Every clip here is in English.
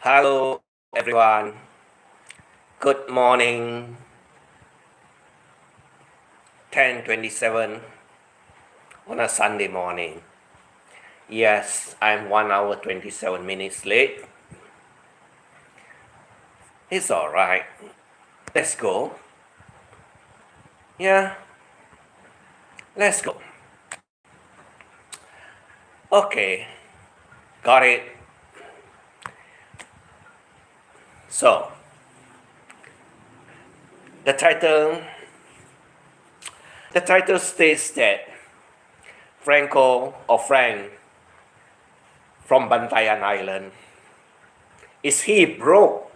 Hello, everyone. Good morning. 10:27 on a Sunday morning. Yes, I'm 1 hour 27 minutes late. It's all right. Let's go. Yeah, let's go. Okay, got it. So, the title the title states that Franco or Frank from Bantayan Island, is he broke?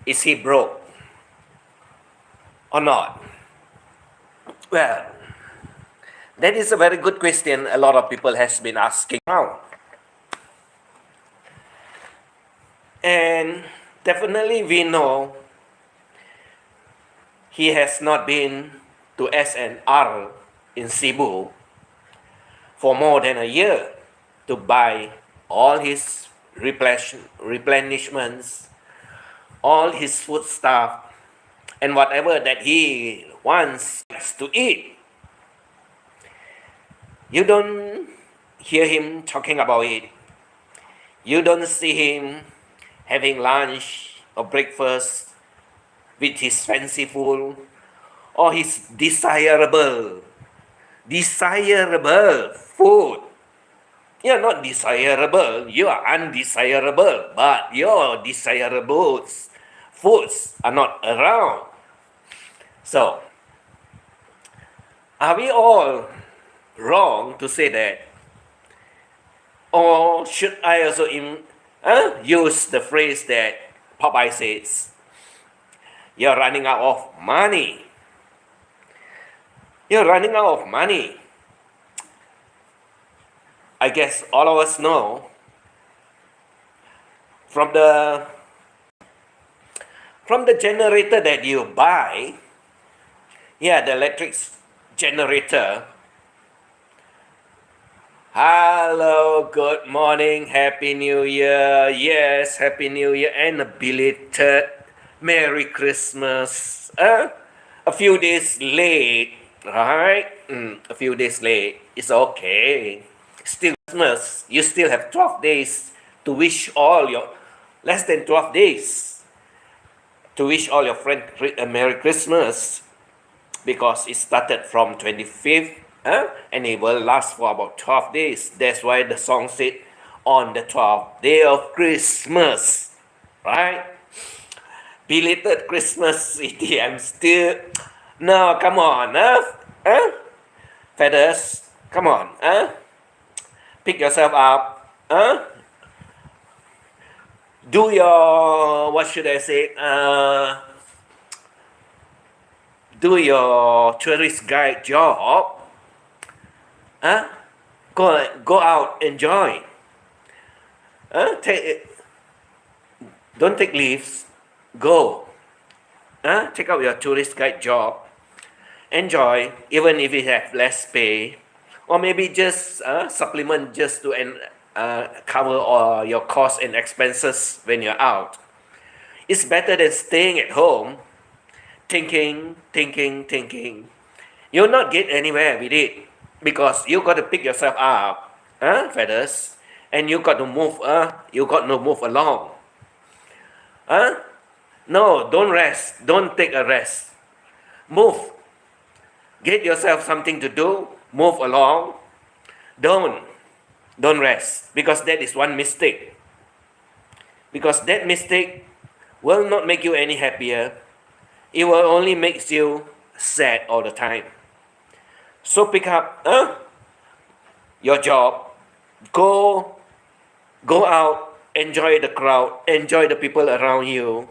Is he broke or not? Well, that is a very good question a lot of people has been asking now. And definitely we know he has not been to SNR in Cebu for more than a year to buy all his replenishments, all his food stuff, and whatever that he wants to eat. You don't hear him talking about it. You don't see him having lunch or breakfast with his fanciful or his desirable food. You're not desirable, you are undesirable, but your desirables foods are not around. So, are we all wrong to say that? Or should I also use the phrase that Popeye says, you're running out of money. You're running out of money. I guess all of us know from the generator that you buy, the electric generator. Hello, good morning, Happy New Year. Yes, Happy New Year and a belated Merry Christmas. A few days late, right? A few days late. It's okay. Still Christmas. You still have 12 days to wish all your, less than 12 days to wish all your friends a Merry Christmas, because it started from 25th and it will last for about 12 days. That's why the song said on the 12th day of Christmas, right? Belated Christmas City. I'm still, no, come on, feathers, come on, pick yourself up, do your, what should I say, do your tourist guide job, go out, enjoy, don't take leaves, go, take out your tourist guide job, enjoy, even if you have less pay, or maybe just supplement just to cover all your costs and expenses when you're out. It's better than staying at home thinking. You'll not get anywhere with it, because you got to pick yourself up, feathers, and you got to move. You got to move along. No, don't rest. Don't take a rest. Move. Get yourself something to do. Move along. Don't rest, because that is one mistake. Because that mistake will not make you any happier. It will only make you sad all the time. So pick up your job, go out, enjoy the crowd, enjoy the people around you,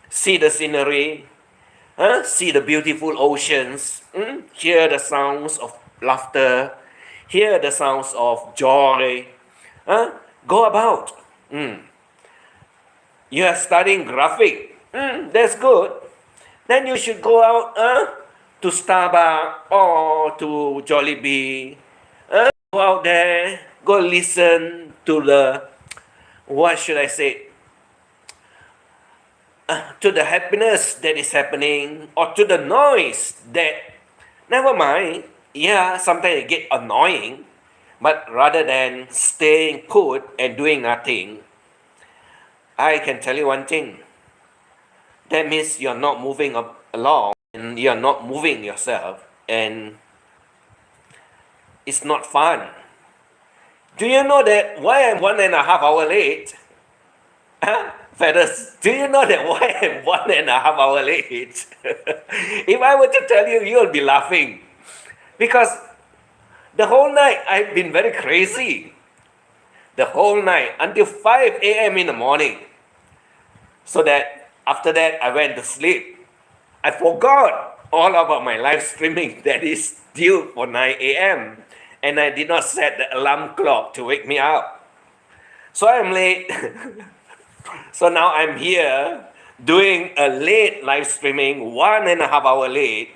see the scenery, see the beautiful oceans, hear the sounds of laughter, hear the sounds of joy, go about. You are studying graphic. That's good. Then you should go out to Starbucks or to Jollibee. Go out there, go listen to the what should I say, to the happiness that is happening, or to the noise that, never mind, yeah, sometimes it get annoying, but rather than staying put and doing nothing, I can tell you one thing. That means you're not moving along and you're not moving yourself, and it's not fun. Do you know that why I'm 1.5 hours late? Feathers, do you know that why I'm 1.5 hours late? If I were to tell you, you'll be laughing. Because the whole night I've been very crazy. The whole night until 5 a.m. in the morning. So that after that I went to sleep. I forgot all about my live streaming that is due for 9 a.m. And I did not set the alarm clock to wake me up. So I'm late. So now I'm here doing a late live streaming, 1.5 hours late.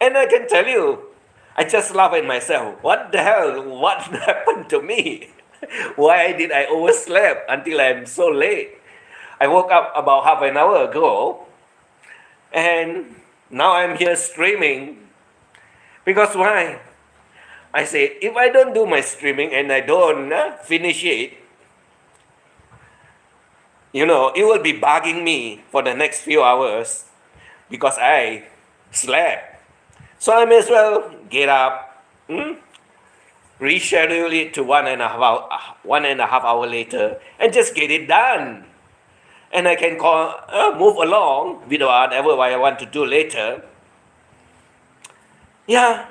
And I can tell you, I just laugh at myself. What the hell? What happened to me? Why did I oversleep until I'm so late? I woke up about half an hour ago, and now I'm here streaming. Because why? I said, if I don't do my streaming and I don't finish it, it will be bugging me for the next few hours because I slept. So I may as well get up, reschedule it to 1.5 hour later, and just get it done. And I can move along with whatever I want to do later. Yeah.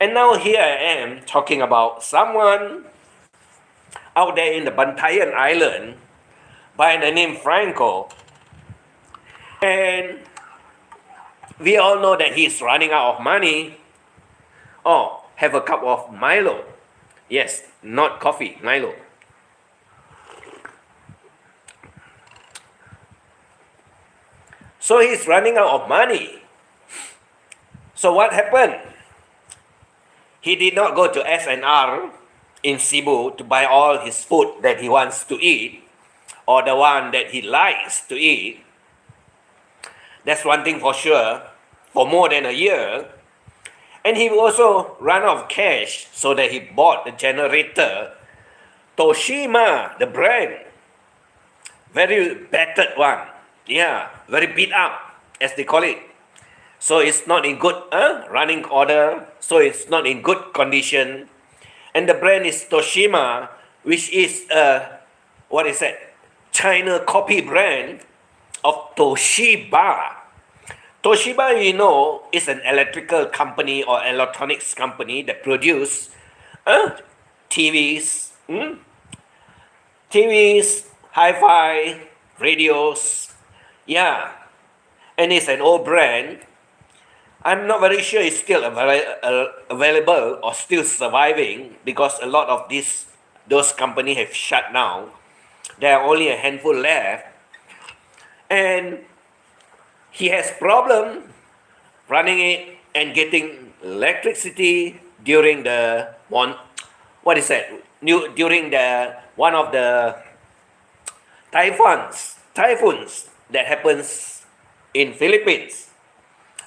And now here I am talking about someone out there in the Bantayan Island by the name Franko. And we all know that he's running out of money. Oh, have a cup of Milo. Yes, not coffee, Milo. So he's running out of money. So what happened? He did not go to S&R in Cebu to buy all his food that he wants to eat, or the one that he likes to eat. That's one thing for sure, for more than a year. And he also ran out of cash, so that he bought the generator, Toshiba, the brand. Very battered one. Yeah, very beat up, as they call it. So it's not in good running order, so it's not in good condition. And the brand is Toshiba, which is China copy brand of Toshiba. Toshiba, is an electrical company or electronics company that produce TVs, hi-fi, radios. Yeah, and it's an old brand. I'm not very sure it's still available or still surviving, because a lot of those companies have shut down. There are only a handful left. And he has problem running it and getting electricity during the one of the typhoons that happens in Philippines.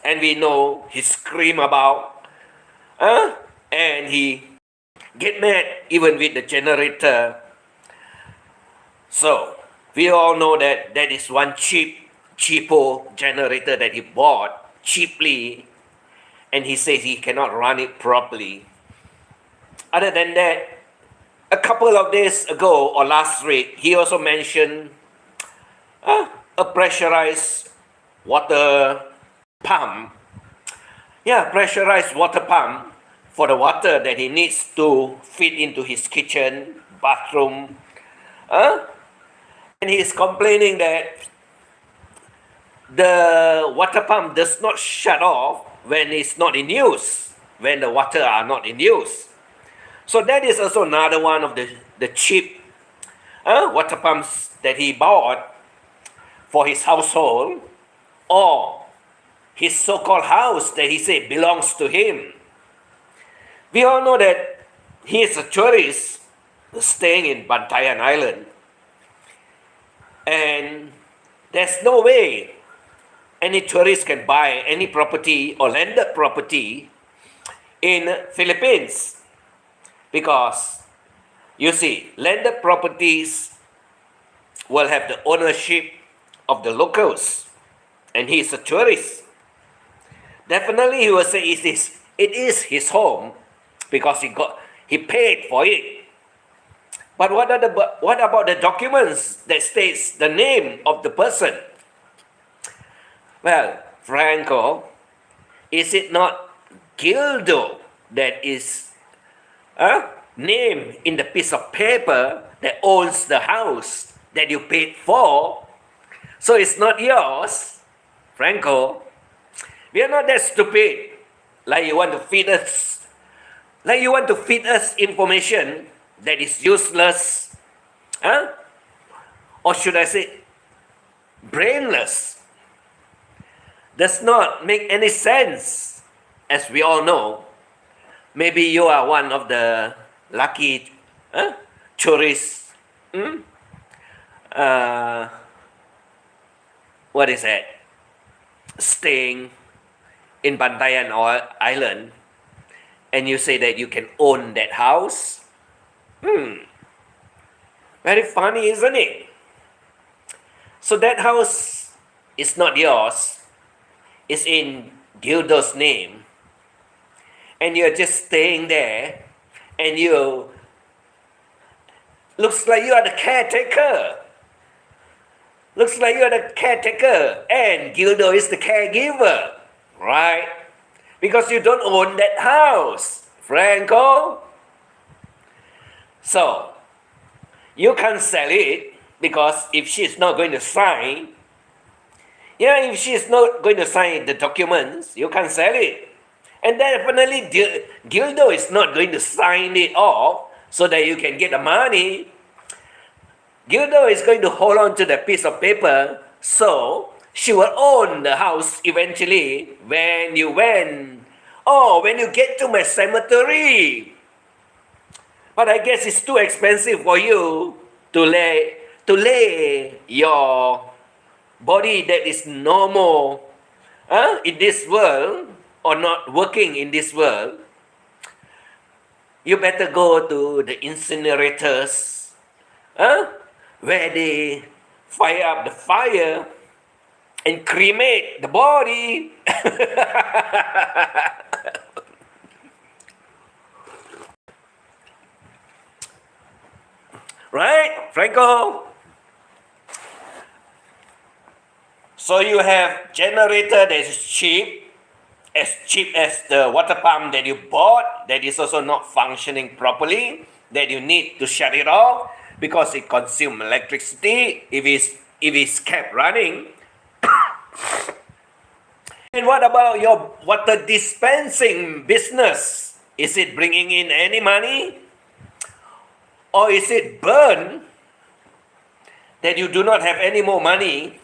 And we know he scream about, and he get mad even with the generator. So we all know that is one cheapo generator that he bought cheaply, and he says he cannot run it properly. Other than that, a couple of days ago or last week, he also mentioned a pressurized water pump. Yeah, pressurized water pump for the water that he needs to feed into his kitchen, bathroom. And he's complaining that the water pump does not shut off when it's not in use, when the water are not in use. So that is also another one of the cheap water pumps that he bought for his household, or his so-called house that he said belongs to him. We all know that he is a tourist staying in Bantayan Island. And there's no way any tourist can buy any property or landed property in Philippines, because you see, landed properties will have the ownership of the locals, and he is a tourist. Definitely, he will say it is his home because he paid for it. But what about the documents that states the name of the person? Well, Franco, is it not Gildo that is named in the piece of paper that owns the house that you paid for? So it's not yours, Franco. We are not that stupid. Like you want to feed us information that is useless, or should I say brainless. Does not make any sense, as we all know. Maybe you are one of the lucky tourists. What is that? Staying in Bantayan or Island, and you say that you can own that house. Very funny, isn't it? So that house is not yours. It's in Gildo's name. And you're just staying there, and you looks like you are the caretaker. Looks like you are the caretaker, and Gildo is the caregiver, right? Because you don't own that house, Franco. So, you can't sell it, because if she's not going to sign, if she's not going to sign the documents, you can't sell it. And definitely Gildo is not going to sign it off so that you can get the money. Gildo is going to hold on to the piece of paper, so she will own the house eventually when you get to my cemetery. But I guess it's too expensive for you to lay your body that is normal in this world, or not working in this world. You better go to the incinerators, where they fire up the fire and cremate the body. Right, Franco? So you have generator that is cheap as the water pump that you bought, that is also not functioning properly, that you need to shut it off because it consumes electricity if it's kept running. And what about your water dispensing business? Is it bringing in any money? Or is it burned that you do not have any more money?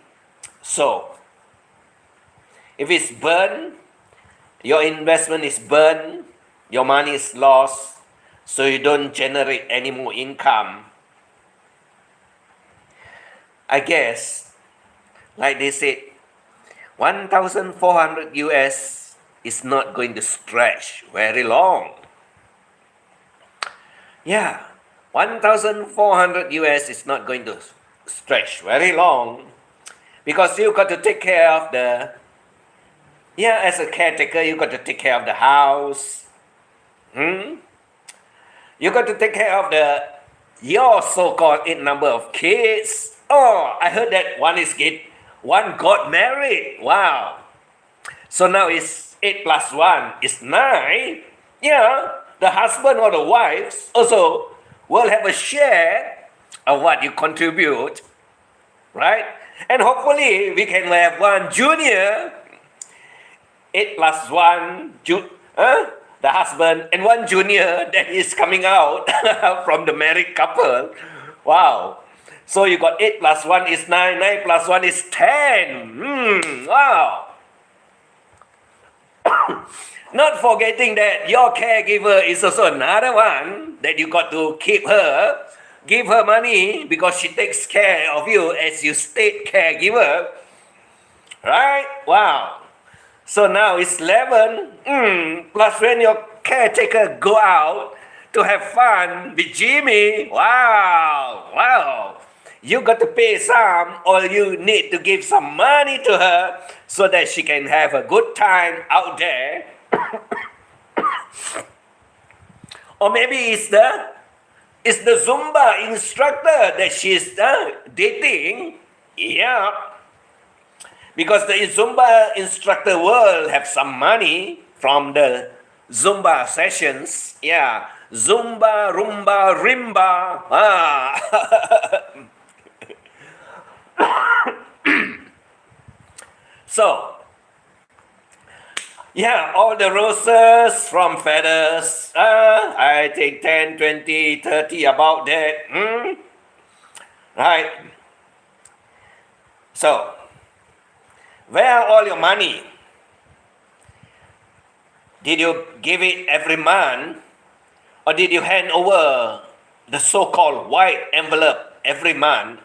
So, if it's burned, your investment is burned, your money is lost, so you don't generate any more income. I guess, like they said, 1,400 US is not going to stretch very long. Yeah, 1,400 US is not going to stretch very long, because you got to take care of as a caretaker, you got to take care of the house. You got to take care of your so-called 8 number of kids. Oh, I heard that one got married. Wow. So now it's 8 plus 1 is 9. Yeah, the husband or the wives also will have a share of what you contribute, right? And hopefully we can have one junior, 8 plus 1, the husband, and one junior that is coming out from the married couple. Wow. So you got 8 plus 1 is 9, 9 plus 1 is 10. Wow. Not forgetting that your caregiver is also another one that you got to keep her give her money because she takes care of you as your state caregiver. Right? Wow. So now it's 11. Plus when your caretaker go out to have fun with Jimmy. Wow. Wow. You got to pay some, or you need to give some money to her so that she can have a good time out there. Or maybe it's the Zumba instructor that she's dating. Yeah. Because the Zumba instructor will have some money from the Zumba sessions. Yeah. Zumba, rumba, rimba. So, yeah, all the roses from feathers. I think 10, 20, 30 about that. Right. So, where are all your money? Did you give it every month? Or did you hand over the so-called white envelope every month?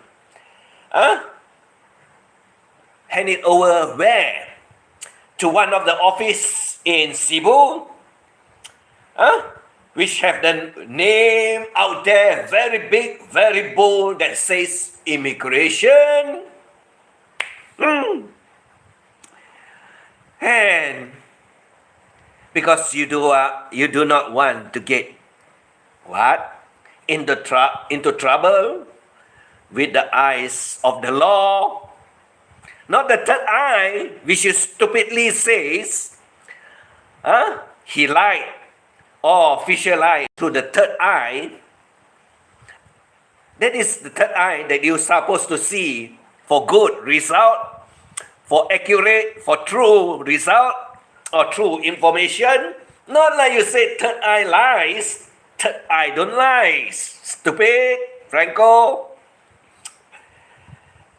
Hand it over where? To one of the office in Cebu? Which have the name out there, very big, very bold, that says immigration. And because you do not want to get what? Into trouble with the eyes of the law. Not the third eye, which you stupidly says, he lied, or Fisher lied through the third eye. That is the third eye that you're supposed to see for good result, for accurate, for true result, or true information. Not like you say third eye lies, third eye don't lie. Stupid, Franko.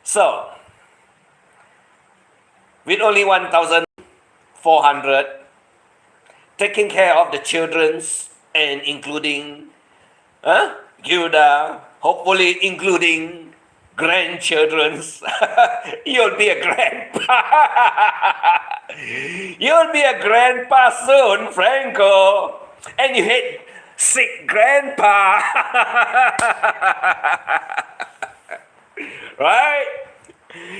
So, with only 1,400, taking care of the children's and including Gilda, hopefully including grandchildren's. You'll be a grandpa. You'll be a grandpa soon, Franko. And you hate sick grandpa. Right?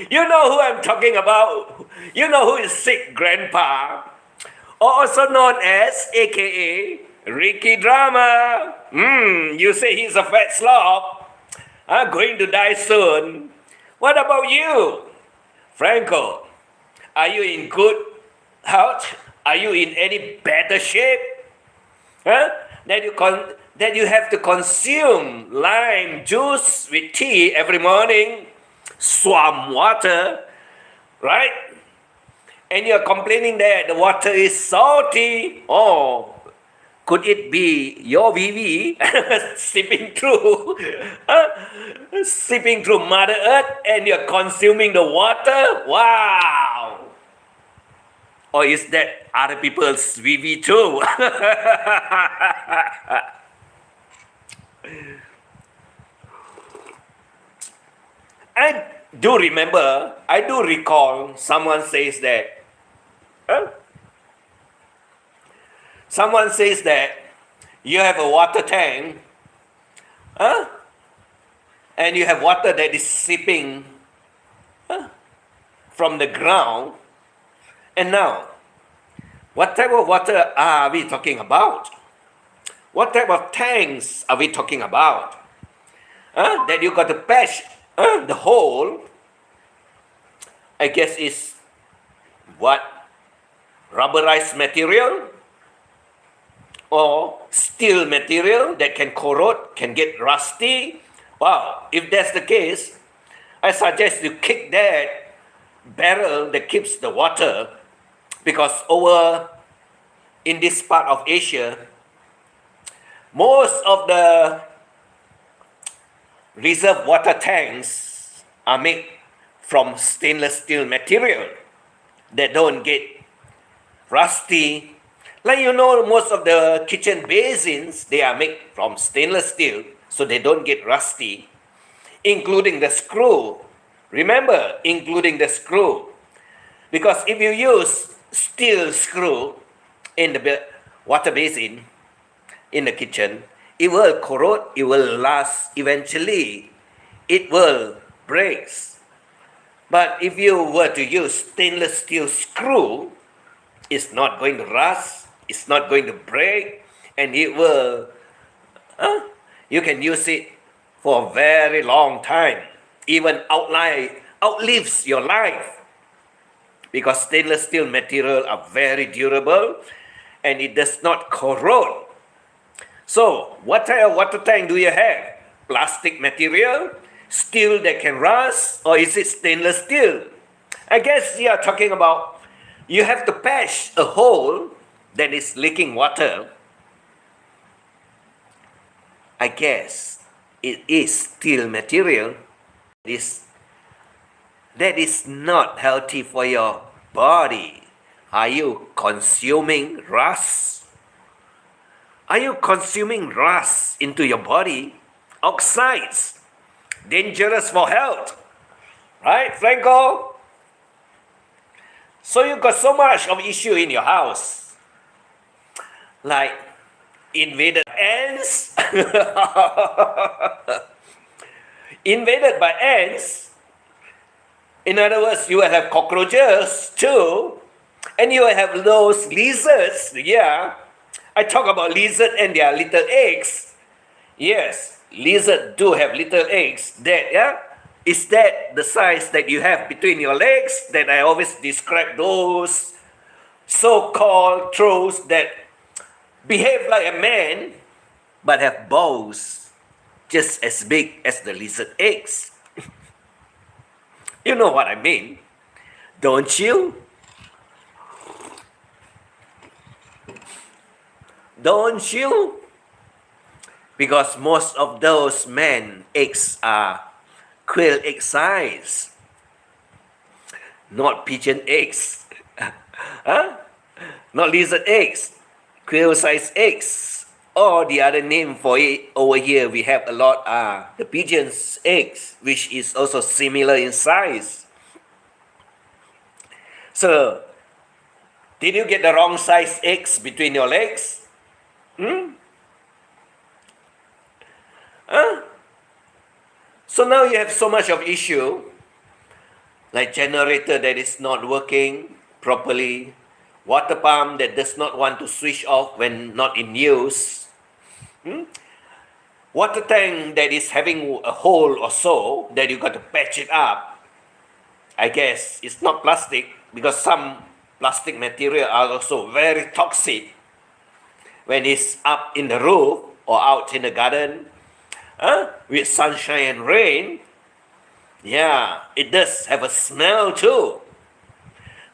You know who I'm talking about. You know who is sick grandpa, or also known as AKA Ricky Drama. You say he's a fat slob, going to die soon. What about you, Franko? Are you in good health? Are you in any better shape? That you have to consume lime juice with tea every morning. Swamp water, right? And you're complaining that the water is salty. Oh, could it be your VV sipping through Mother Earth and you're consuming the water? Wow! Or is that other people's VV too? I do recall someone says that, someone says that you have a water tank, and you have water that is seeping from the ground. And now, what type of water are we talking about? What type of tanks are we talking about? That you got to patch the hole, I guess, is what? Rubberized material or steel material that can corrode, can get rusty. Wow, if that's the case, I suggest you kick that barrel that keeps the water, because over in this part of Asia, most of the reserve water tanks are made from stainless steel material that don't get rusty. Like most of the kitchen basins, they are made from stainless steel. so they don't get rusty, including the screw. Remember, including the screw. Because if you use steel screw in the water basin in the kitchen, it will corrode, it will last, eventually it will break. But if you were to use stainless steel screw, it's not going to rust, it's not going to break, and it will, you can use it for a very long time, even outlives your life. Because stainless steel material are very durable and it does not corrode. So, what type of water tank do you have? Plastic material? Steel that can rust? Or is it stainless steel? I guess you are talking about you have to patch a hole that is leaking water. I guess it is steel material. That is not healthy for your body. Are you consuming rust? Are you consuming rust into your body? Oxides, dangerous for health. Right, Franco? So you got so much of issue in your house. Like invaded ants. Invaded by ants. In other words, you will have cockroaches too. And you will have those lizards. Yeah. I talk about lizard and their little eggs. Yes, lizards do have little eggs. Is that the size that you have between your legs? That I always describe those so-called trolls that behave like a man but have balls just as big as the lizard eggs. You know what I mean, don't you? Don't you? Because most of those men eggs are quail egg size, not pigeon eggs. Huh? Not lizard eggs, quail size eggs. Or the other name for it over here we have a lot are the pigeon's eggs, which is also similar in size. So, did you get the wrong size eggs between your legs? So now you have so much of issue, like generator that is not working properly, water pump that does not want to switch off when not in use, water tank that is having a hole or so that you got to patch it up. I guess it's not plastic, because some plastic material are also very toxic when it's up in the roof or out in the garden with sunshine and rain. Yeah, it does have a smell too.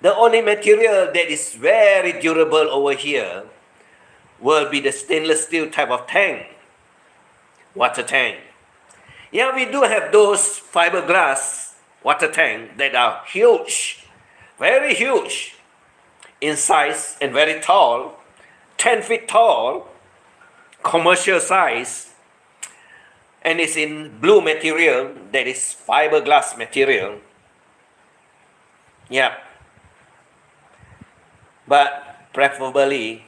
The only material that is very durable over here will be the stainless steel type of tank, water tank. Yeah, we do have those fiberglass water tank that are huge, very huge in size and very tall, 10 feet tall, commercial size, and it's in blue material, that is fiberglass material. Yeah. But preferably,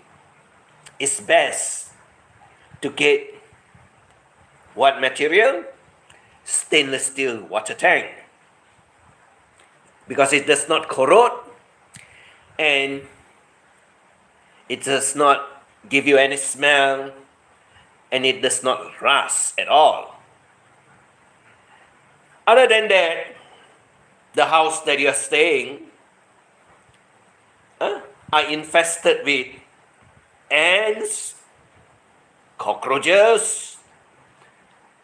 it's best to get what material? Stainless steel water tank. Because it does not corrode and it does not give you any smell and it does not rust at all. Other than that, the house that you are staying are infested with ants, cockroaches.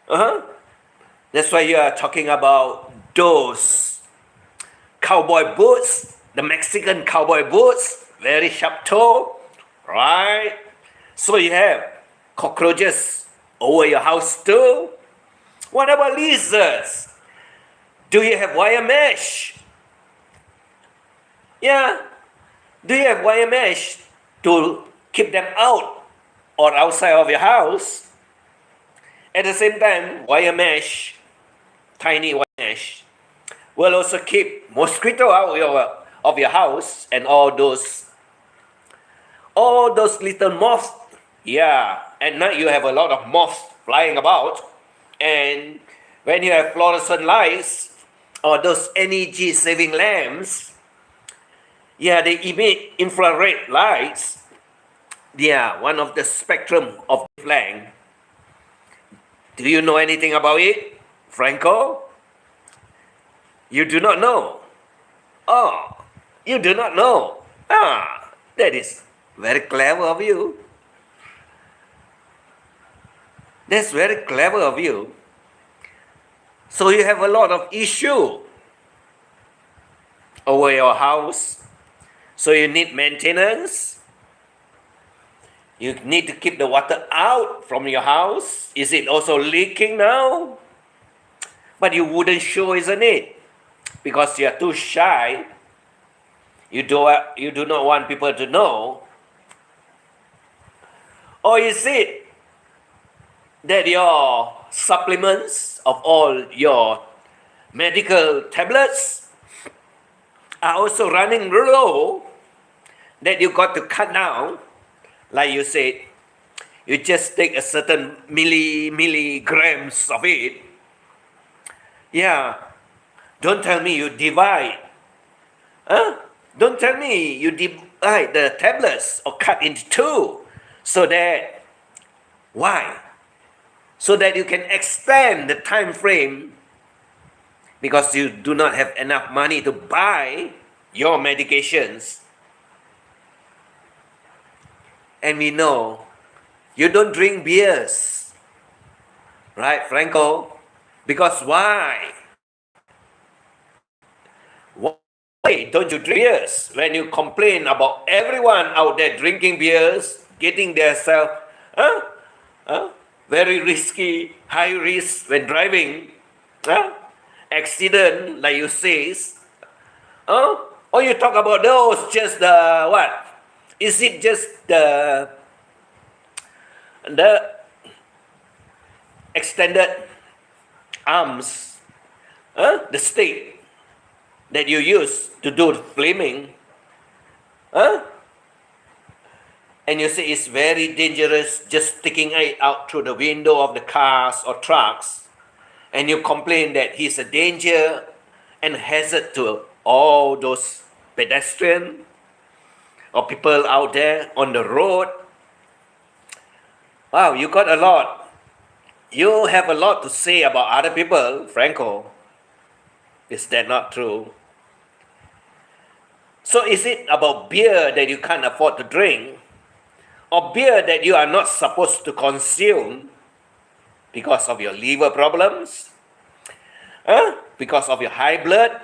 That's why you are talking about those cowboy boots, the Mexican cowboy boots, very sharp toe, right? So you have cockroaches over your house too. What about lizards? Do you have wire mesh? Yeah. Do you have wire mesh to keep them out or outside of your house? At the same time, wire mesh, tiny wire mesh, will also keep mosquito out of your house and all those little moths. Yeah, at night you have a lot of moths flying about, and when you have fluorescent lights or those energy saving lamps, yeah, they emit infrared lights. Yeah, one of the spectrum of wavelength. Do you know anything about it, Franco? You do not know. Oh, you do not know. Ah, that is very clever of you. That's very clever of you. So you have a lot of issue over your house. So you need maintenance. You need to keep the water out from your house. Is it also leaking now? But you wouldn't show, isn't it? Because you are too shy. You do not want people to know. Or is it that your supplements of all your medical tablets are also running low, that you got to cut down? Like you said, you just take a certain milligrams of it. Yeah, don't tell me you divide. Huh? Don't tell me you divide the tablets or cut into two. So that, why? So that you can extend the time frame, because you do not have enough money to buy your medications. And we know you don't drink beers, right, Franco? Because why? Why don't you drink beers when you complain about everyone out there drinking beers, getting themselves very risky, high risk when driving, accident, like you say, or you talk about those, just the what? Is it just the extended arms, the stick that you use to do flaming, and you say it's very dangerous, just sticking it out through the window of the cars or trucks, and you complain that he's a danger and hazard to all those pedestrians or people out there on the road. Wow, you got a lot. You have a lot to say about other people, Franco. Is that not true? So is it about beer that you can't afford to drink, or beer that you are not supposed to consume because of your liver problems? Because of your high blood?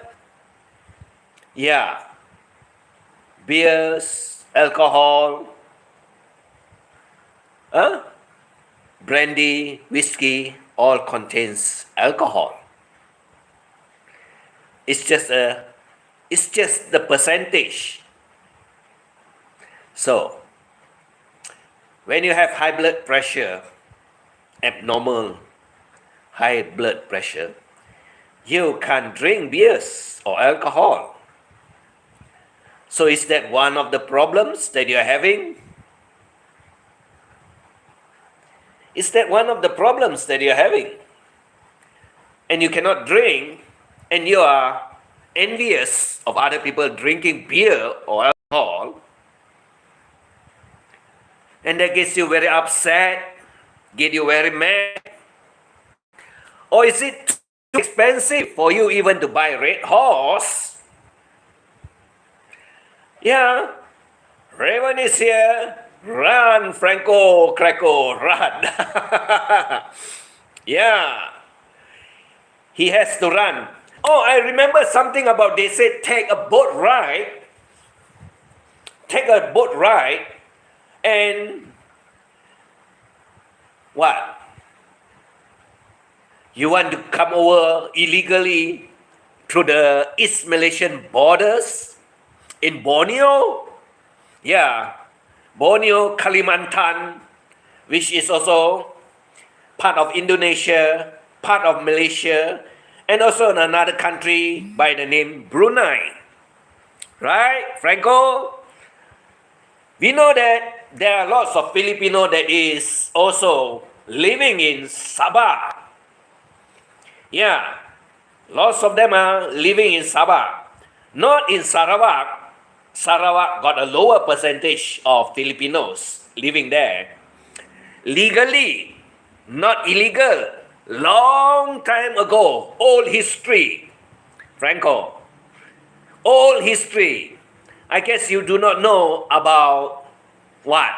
Yeah. Beers, alcohol, brandy, whiskey, all contains alcohol. It's just the percentage. So, when you have high blood pressure, abnormal high blood pressure, you can't drink beers or alcohol. So is that one of the problems that you're having? Is that one of the problems that you're having? And you cannot drink, and you are envious of other people drinking beer or alcohol, and that gets you very upset, get you very mad? Or is it too expensive for you even to buy Red Horse? Yeah, Raven is here. Run, Franco, Craco, run. Yeah, he has to run. Oh, I remember something about, they said take a boat ride. Take a boat ride and what? You want to come over illegally through the East Malaysian borders in Borneo? Yeah, Borneo, Kalimantan, which is also part of Indonesia, part of Malaysia, and also in another country by the name Brunei. Right, Franco? We know that there are lots of Filipino that is also living in Sabah. Yeah, lots of them are living in Sabah. Not in Sarawak. Sarawak got a lower percentage of Filipinos living there. Legally, not illegal. Long time ago, old history. Franco, old history. I guess you do not know about what?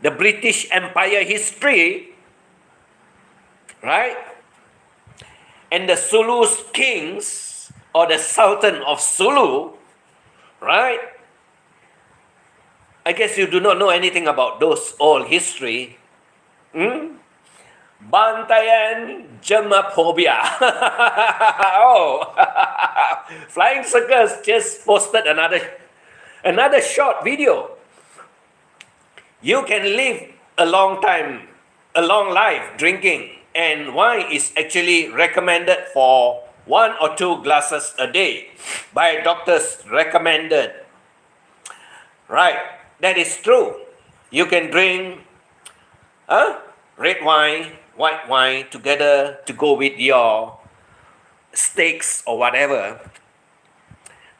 The British Empire history, right? And the Sulu kings or the Sultan of Sulu, right? I guess you do not know anything about those old history. Bantayan Germophobia. Oh, Flying Circus just posted another short video. You can live a long time, a long life drinking, and wine is actually recommended for 1 or 2 glasses a day by doctors recommended. Right, that is true. You can drink red wine, white wine together to go with your steaks or whatever.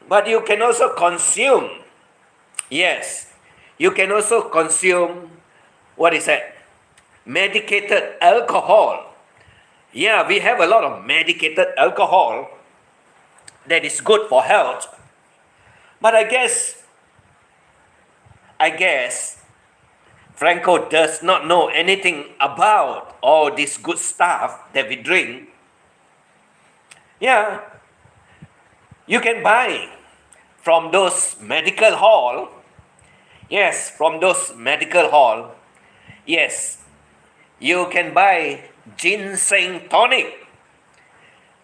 But you can also consume, yes, you can also consume, what is that? Medicated alcohol. Yeah, we have a lot of medicated alcohol that is good for health. But I guess Franco does not know anything about all this good stuff that we drink. Yeah, you can buy from those medical hall. Yes, from those medical hall. Yes, you can buy ginseng tonic,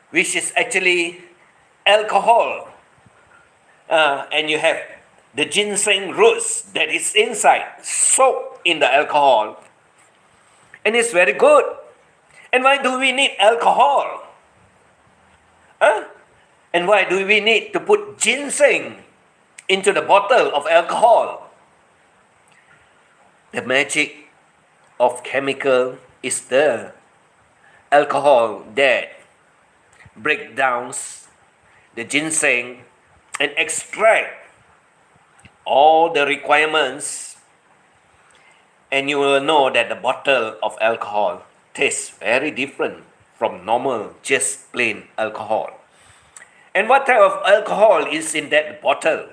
which is actually alcohol. And you have the ginseng roots that is inside, soaked in the alcohol. And it's very good. And why do we need alcohol? And why do we need to put ginseng into the bottle of alcohol? The magic of chemical is the alcohol that breaks down the ginseng and extract all the requirements, and you will know that the bottle of alcohol tastes very different from normal, just plain alcohol. And what type of alcohol is in that bottle?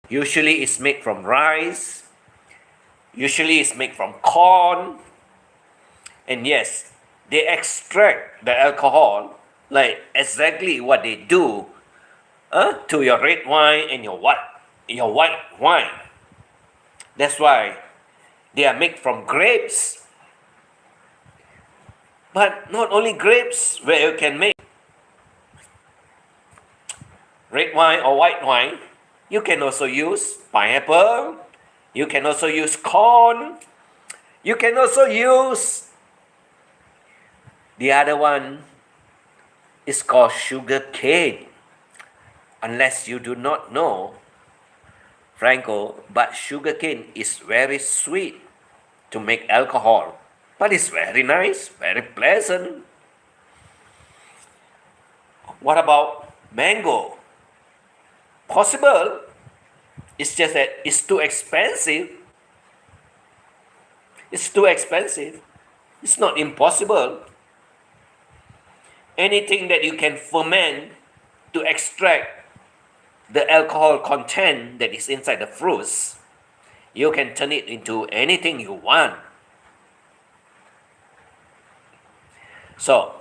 Usually it's made from rice, usually it's made from corn, and yes, they extract the alcohol like exactly what they do to your red wine and your white wine. That's why they are made from grapes. But not only grapes where you can make red wine or white wine, you can also use pineapple, you can also use corn, you can also use the other one is called sugar cane. Unless you do not know, Franco, but sugar cane is very sweet to make alcohol. But it's very nice, very pleasant. What about mango? Possible. It's just that it's too expensive. It's too expensive. It's not impossible. Anything that you can ferment to extract the alcohol content that is inside the fruits, you can turn it into anything you want. So,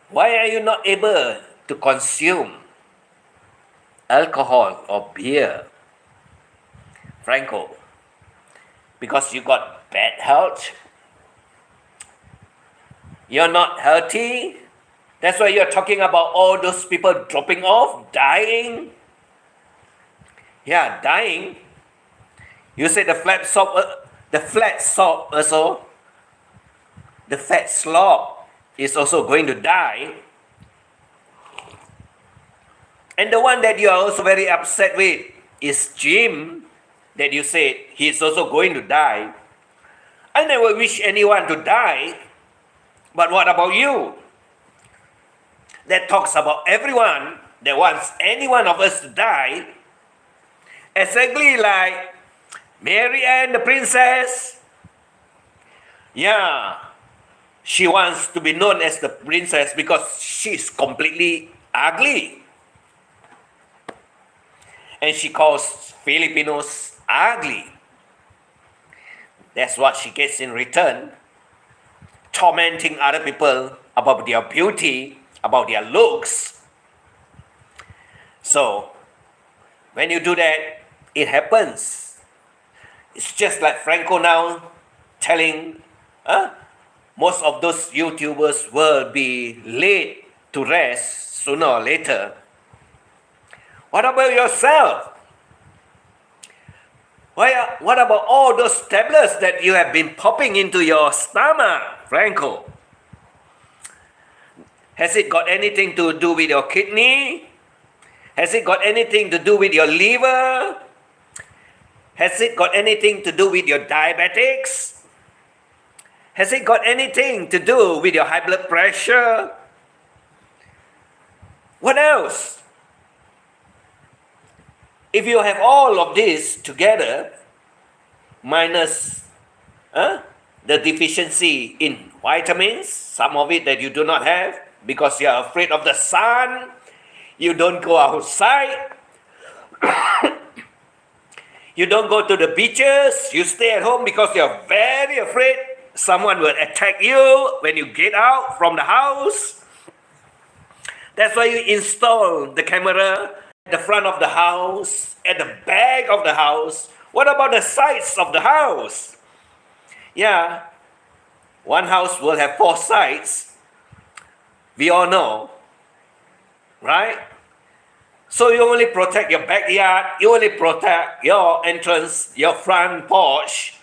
why are you not able to consume alcohol or beer, Franco? Because you got bad health? You're not healthy? That's why you're talking about all those people dropping off, dying? Yeah, dying. You said the The flat slope also, the fat slope is also going to die. And the one that you are also very upset with is Jim, that you said he is also going to die. I never wish anyone to die, but what about you? That talks about everyone that wants any one of us to die. Exactly like Mary Ann, the princess. Yeah, she wants to be known as the princess because she's completely ugly. And she calls Filipinos ugly. That's what she gets in return. Tormenting other people about their beauty, about their looks. So, when you do that, it happens. It's just like Franko now telling most of those YouTubers will be laid to rest sooner or later. What about yourself? What about all those tablets that you have been popping into your stomach, Franko? Has it got anything to do with your kidney? Has it got anything to do with your liver? Has it got anything to do with your diabetics? Has it got anything to do with your high blood pressure? What else? If you have all of this together, minus the deficiency in vitamins, some of it that you do not have because you are afraid of the sun, you don't go outside, you don't go to the beaches, you stay at home because you're very afraid someone will attack you when you get out from the house. That's why you install the camera at the front of the house, at the back of the house. What about the sides of the house? Yeah, one house will have 4 sides. We all know, right? So you only protect your backyard, you only protect your entrance, your front porch,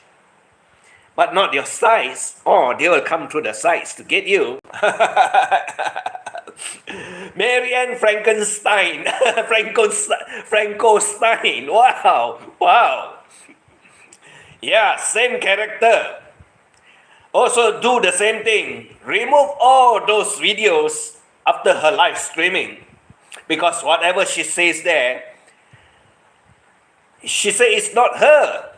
but not your sides, or they will come through the sides to get you. Mary Ann Frankenstein, Frankenstein. Wow. Yeah, same character. Also do the same thing. Remove all those videos after her live streaming. Because whatever she says there, she says it's not her.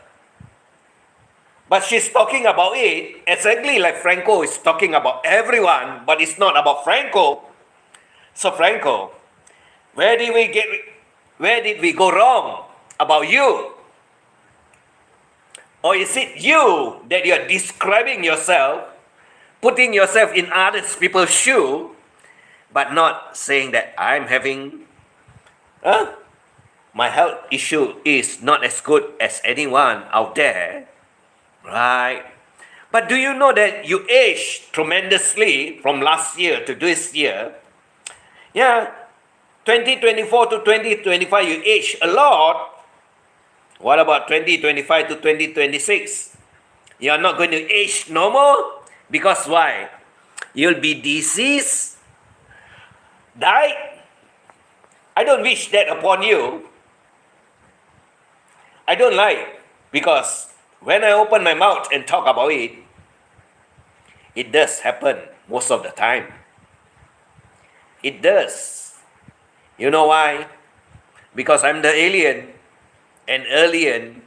But she's talking about it exactly like Franko is talking about everyone, but it's not about Franko. So Franko, where did we go wrong about you? Or is it you that you are describing yourself, putting yourself in other people's shoe, but not saying that I'm having, my health issue is not as good as anyone out there, right? But do you know that you aged tremendously from last year to this year? Yeah, 2024 to 2025, you aged a lot. What about 2025 to 2026? You are not going to age no more? Because why? You'll be diseased, die. I don't wish that upon you. I don't like, because when I open my mouth and talk about it, it does happen most of the time. It does. You know why? Because I'm the alien. An alien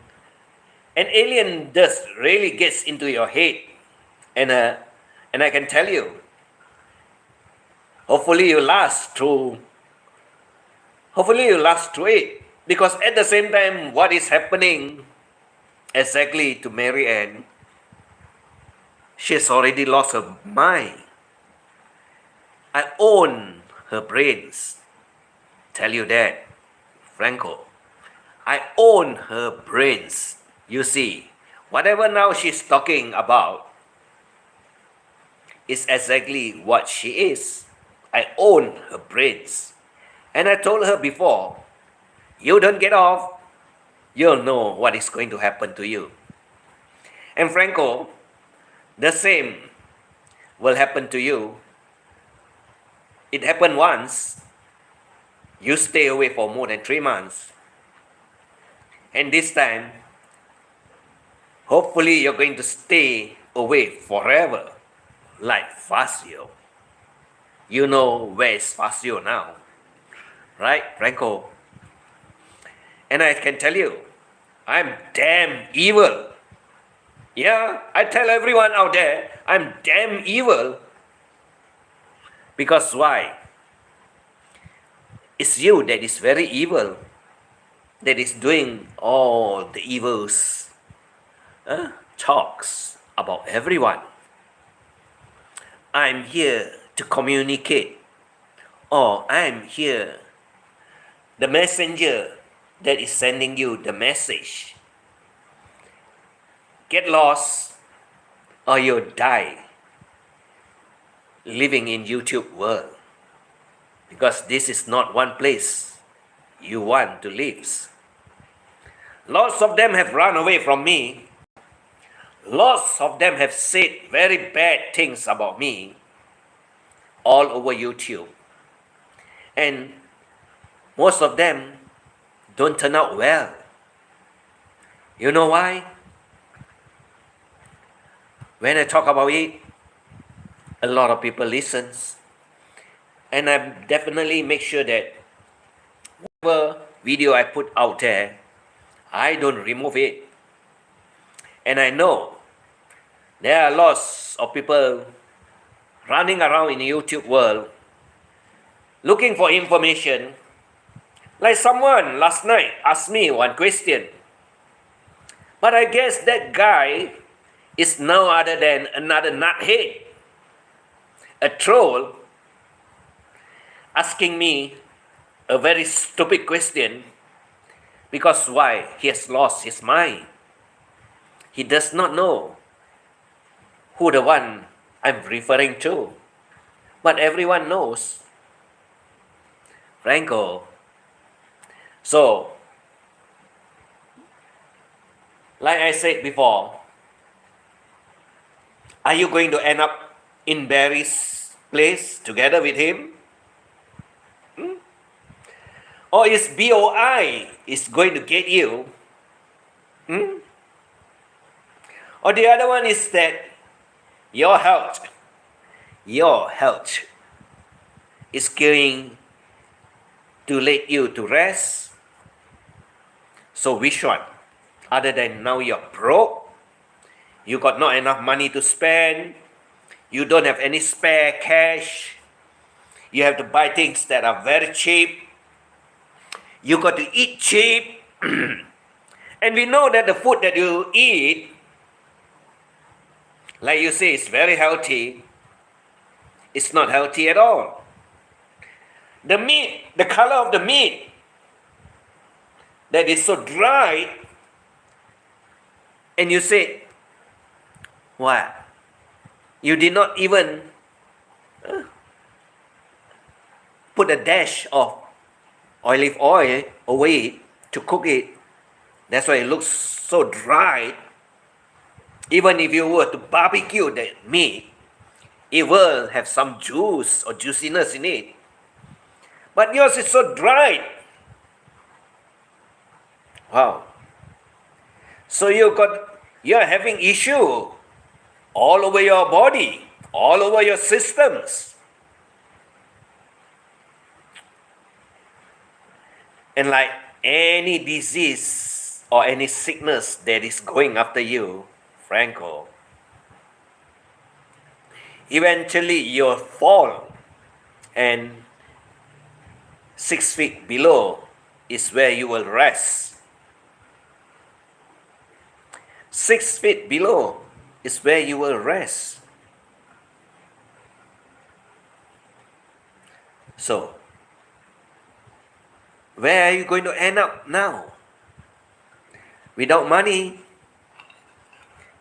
just really gets into your head. And I can tell you, hopefully you last through it. Because at the same time, what is happening exactly to Mary Ann, she's already lost her mind. I own her brains. Tell you that, Franko. I own her brains. You see, whatever now she's talking about is exactly what she is. I own her brains. And I told her before, you don't get off, you'll know what is going to happen to you. And Franco, the same will happen to you. It happened once. You stay away for more than 3 months. And this time, hopefully you're going to stay away forever, like Fazio. You know where is Fazio now, right, Franco? And I can tell you, I'm damn evil. Yeah, I tell everyone out there, I'm damn evil. Because why? It's you that is very evil, that is doing all the evils, talks about everyone. I'm here to communicate, or I'm here, the messenger that is sending you the message. Get lost, or you'll die living in YouTube world. Because this is not one place you want to live. Lots of them have run away from me. Lots of them have said very bad things about me all over YouTube. And most of them don't turn out well. You know why? When I talk about it, a lot of people listens. And I definitely make sure that whatever video I put out there, I don't remove it. And I know there are lots of people running around in the YouTube world looking for information. Like someone last night asked me one question. But I guess that guy is no other than another nuthead, a troll, asking me a very stupid question. Because why? He has lost his mind. He does not know who the one I'm referring to. But everyone knows. Franco. So, like I said before, are you going to end up in Barry's place together with him? Or is BOI is going to get you? Or the other one is that your health is going to let you to rest. So which one? Other than now you're broke, you got not enough money to spend, you don't have any spare cash, you have to buy things that are very cheap, you got to eat cheap, and we know that the food that you eat, like you say, is very healthy. It's not healthy at all. The meat, the color of the meat that is so dry, and you say, what? You did not even put a dash of olive oil over it to cook it. That's why it looks so dry. Even if you were to barbecue the meat, it will have some juice or juiciness in it. But yours is so dry. Wow. So you're having issue all over your body, all over your systems. And like any disease or any sickness that is going after you, Franco, eventually you'll fall, and 6 feet below is where you will rest. 6 feet below is where you will rest. So, where are you going to end up now? Without money,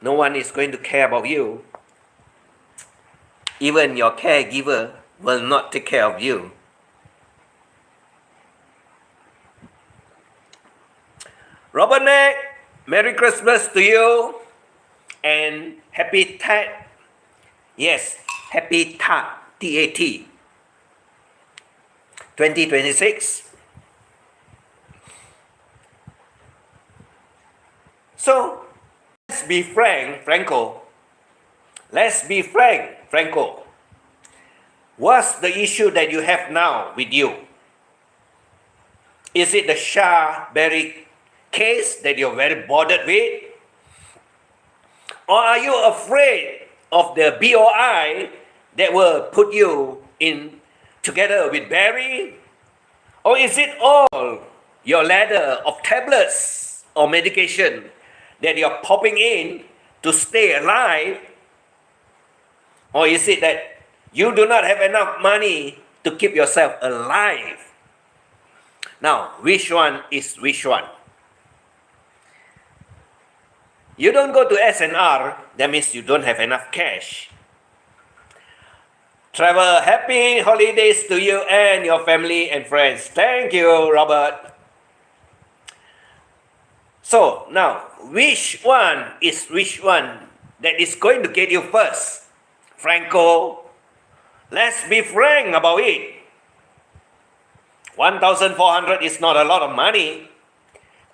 no one is going to care about you. Even your caregiver will not take care of you. Robert Neck, Merry Christmas to you. and habitat. Yes, habitat, TAT. 2026. So, let's be frank, Franko. Let's be frank, Franko. What's the issue that you have now with you? Is it the Shah Berry case that you're very bothered with? Or are you afraid of the BOI that will put you in together with Barry? Or is it all your ladder of tablets or medication that you're popping in to stay alive? Or is it that you do not have enough money to keep yourself alive? Now, which one is which one? You don't go to SNR, that means you don't have enough cash. Travel happy holidays to you and your family and friends. Thank you, Robert. So, now, which one is which one that is going to get you first? Franko, let's be frank about it. 1,400 is not a lot of money,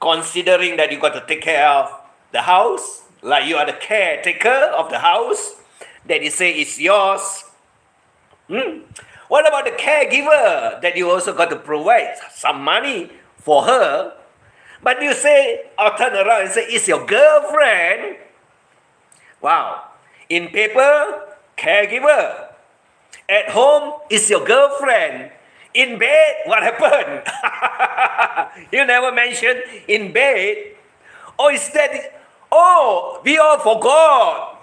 considering that you got to take care of the house, like you are the caretaker of the house, that you say is yours. What about the caregiver that you also got to provide some money for her? But you say, I'll turn around and say, it's your girlfriend. Wow. In paper, caregiver. At home, it's your girlfriend. In bed, what happened? You never mentioned in bed. Oh, is that? Oh, we all forgot.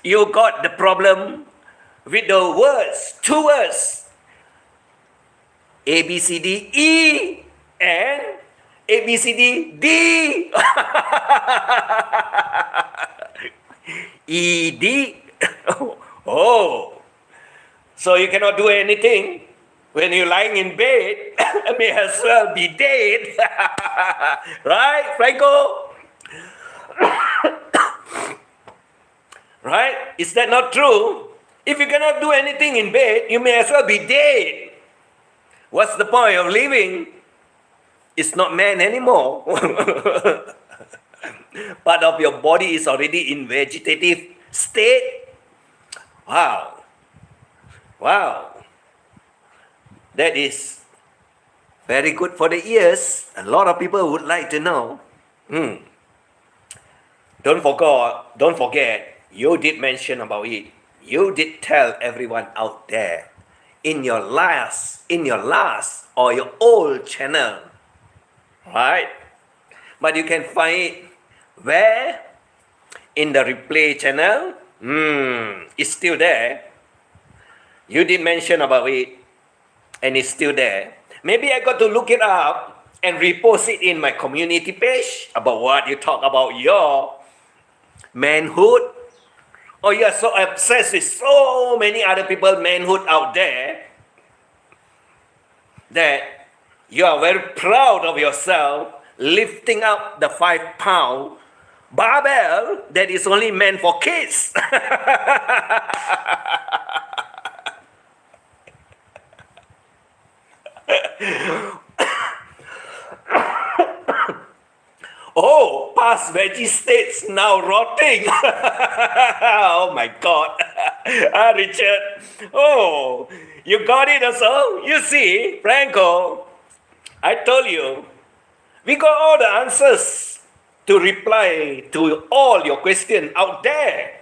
You got the problem with the words, 2 words. A, B, C, D, E, and A, B, C, D, D. E, D. Oh, so you cannot do anything. When you're lying in bed, may as well be dead. Right, Franko? Right? Is that not true? If you cannot do anything in bed, you may as well be dead. What's the point of living? It's not man anymore. Part of your body is already in vegetative state. Wow. Wow. That is very good for the ears. A lot of people would like to know. Don't forget, you did mention about it. You did tell everyone out there in your last or your old channel, right? But you can find it where? In the replay channel. It's still there. You did mention about it, and it's still there. Maybe I got to look it up and repost it in my community page about what you talk about your manhood. Or you are so obsessed with so many other people manhood out there that you are very proud of yourself lifting up the 5-pound barbell that is only meant for kids. Oh, past veggie states now rotting. Oh my God. Richard. Oh, you got it also? You see, Franko, I told you, we got all the answers to reply to all your questions out there.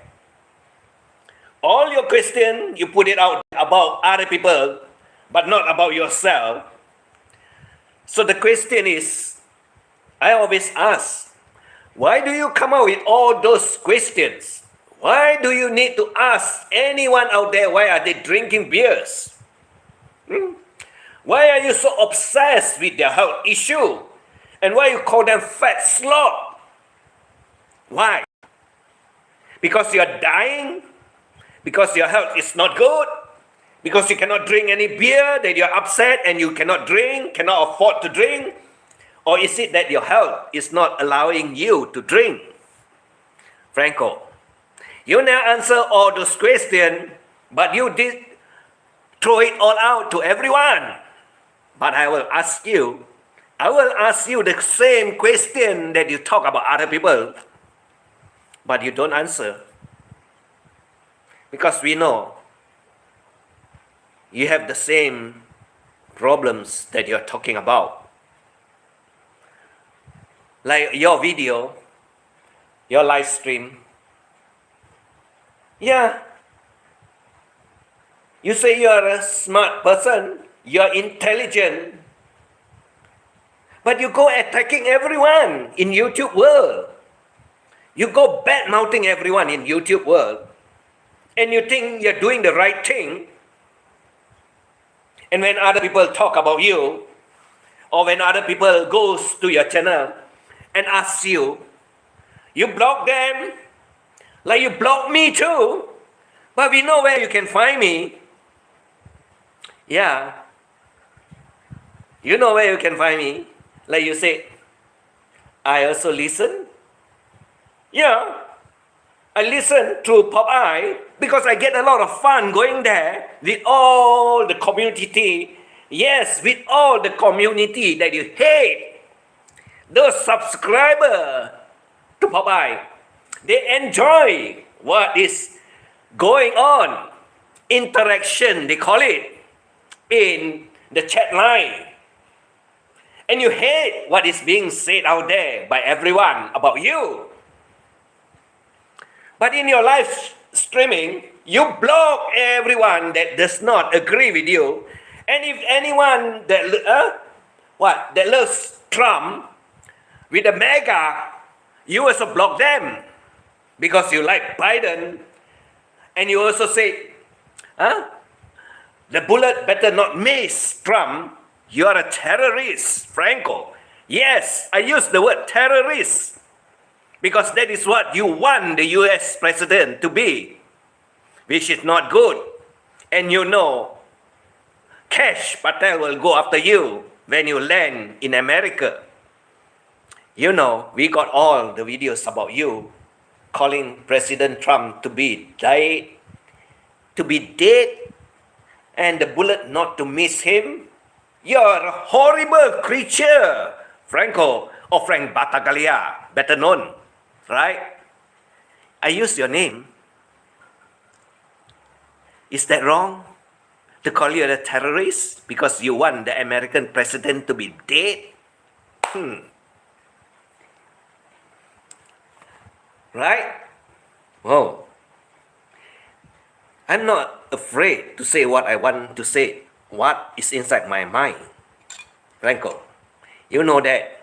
All your questions, you put it out about other people, but not about yourself. So the question is, I always ask, why do you come out with all those questions? Why do you need to ask anyone out there why are they drinking beers? Why are you so obsessed with their health issue? And why you call them fat slob? Why? Because you are dying? Because your health is not good? Because you cannot drink any beer, that you're upset and you cannot drink, cannot afford to drink? Or is it that your health is not allowing you to drink? Franko, You now answer all those questions, but you did throw it all out to everyone. But I will ask you the same question that you talk about other people, but you don't answer. Because we know you have the same problems that you're talking about. Like your video, your live stream. Yeah. You say you're a smart person, you're intelligent, but you go attacking everyone in YouTube world. You go bad-mouthing everyone in YouTube world. And you think you're doing the right thing. And when other people talk about you, or when other people goes to your channel and ask you, you block them, like you block me too. But we know where you can find me. Yeah. You know where you can find me. Like you say, I also listen. Yeah. I listen through Popeye because I get a lot of fun going there with all the community. Yes, with all the community that you hate. Those subscribers to Popeye, they enjoy what is going on. Interaction, they call it, in the chat line. And you hate what is being said out there by everyone about you. But in your live streaming, you block everyone that does not agree with you. And if anyone that that loves Trump with the MAGA, you also block them because you like Biden. And you also say, the bullet better not miss Trump. You are a terrorist, Franco. Yes, I use the word terrorist. Because that is what you want the US president to be, which is not good. And you know, Kash Patel will go after you when you land in America. You know, we got all the videos about you calling President Trump to be dead, and the bullet not to miss him. You're a horrible creature, Franco, or Frank Battaglia, better known. Right? I use your name. Is that wrong? To call you a terrorist because you want the American president to be dead? Right? Whoa. I'm not afraid to say what I want to say, what is inside my mind. Franco, you know that.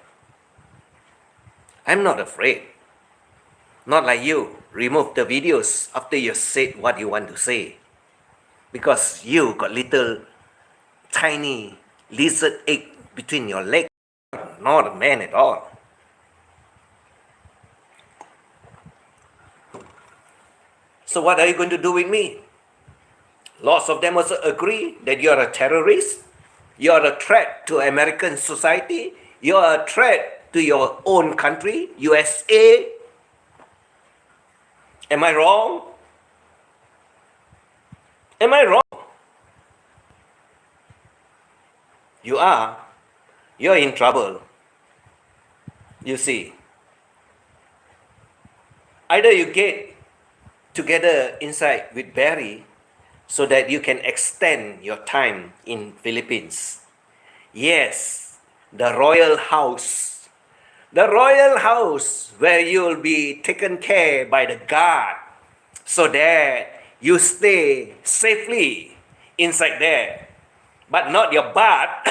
I'm not afraid. Not like you, remove the videos after you said what you want to say. Because you got little tiny lizard egg between your legs. Not a man at all. So what are you going to do with me? Lots of them also agree that you're a terrorist. You're a threat to American society. You're a threat to your own country, USA. Am I wrong? Am I wrong? You are. You're in trouble. You see. Either you get together inside with Barry so that you can extend your time in Philippines. Yes, the royal house. The royal house where you'll be taken care by the guard so that you stay safely inside there. But not your butt.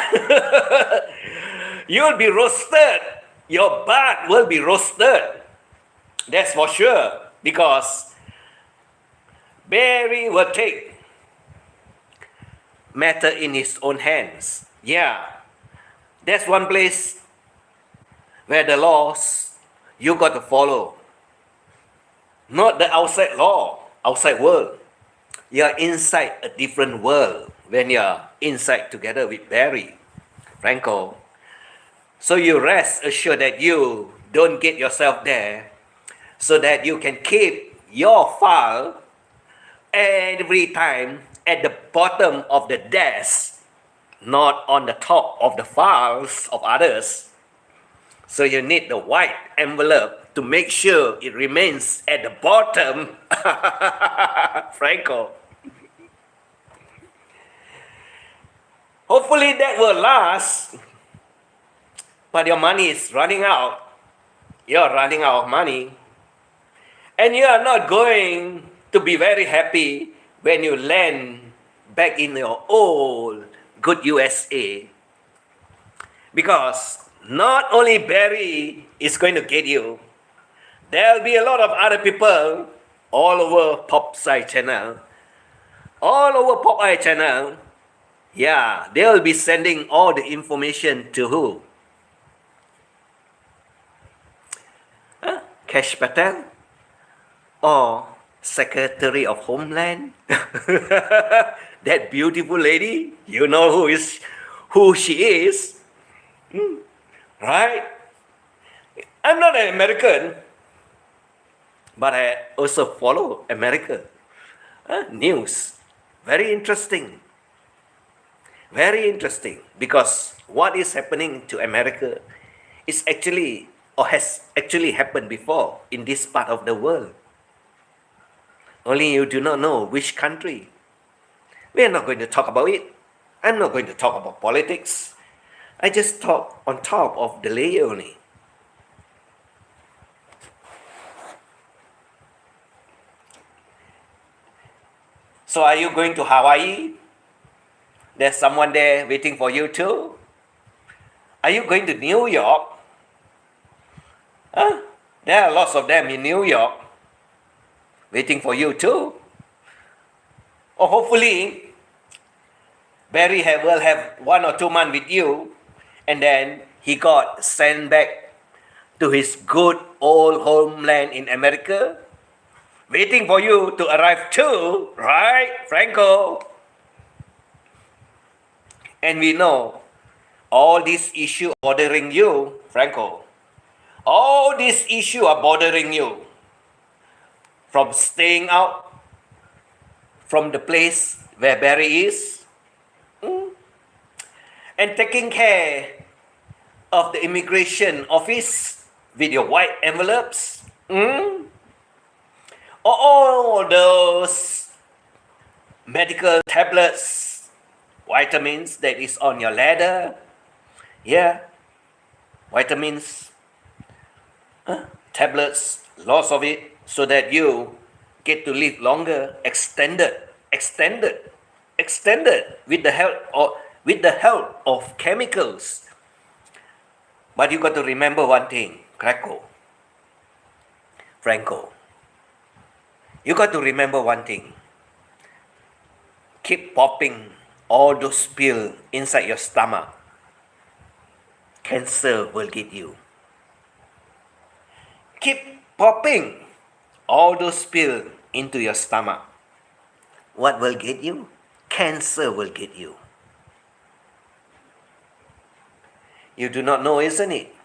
You'll be roasted. Your butt will be roasted. That's for sure. Because Barry will take matter in his own hands. Yeah. That's one place where the laws you got to follow. Not the outside law, outside world. You're inside a different world when you're inside together with Barry, Franco. So you rest assured that you don't get yourself there so that you can keep your file every time at the bottom of the desk, not on the top of the files of others. So you need the white envelope to make sure it remains at the bottom. Franco. Hopefully that will last. But your money is running out. You're running out of money. And you are not going to be very happy when you land back in your old good USA. Because not only Barry is going to get you, there'll be a lot of other people all over Popside channel. All over Popeye channel. Yeah, they'll be sending all the information to who? Cash Patel? Or Secretary of Homeland? That beautiful lady, you know who she is, right? I'm not an American, but I also follow America news. Very interesting. Very interesting, because what is happening to America is actually, or has actually happened before in this part of the world. Only you do not know which country. We are not going to talk about it. I'm not going to talk about politics. I just talk on top of the layer only. So are you going to Hawaii? There's someone there waiting for you too. Are you going to New York? There are lots of them in New York waiting for you too. Or hopefully, Barry will have 1 or 2 months with you, and then he got sent back to his good old homeland in America, waiting for you to arrive too, right, Franco? And we know all these issues bothering you, Franco. All these issues are bothering you. From staying out from the place where Barry is, and taking care of the immigration office with your white envelopes, all those medical tablets, vitamins that is on your ladder, vitamins, tablets, lots of it, so that you get to live longer, extended with the help of chemicals. But you got to remember one thing, Franco. You got to remember one thing. Keep popping all those pills inside your stomach. Cancer will get you. Keep popping all those pills into your stomach. What will get you? Cancer will get you. You do not know, isn't it?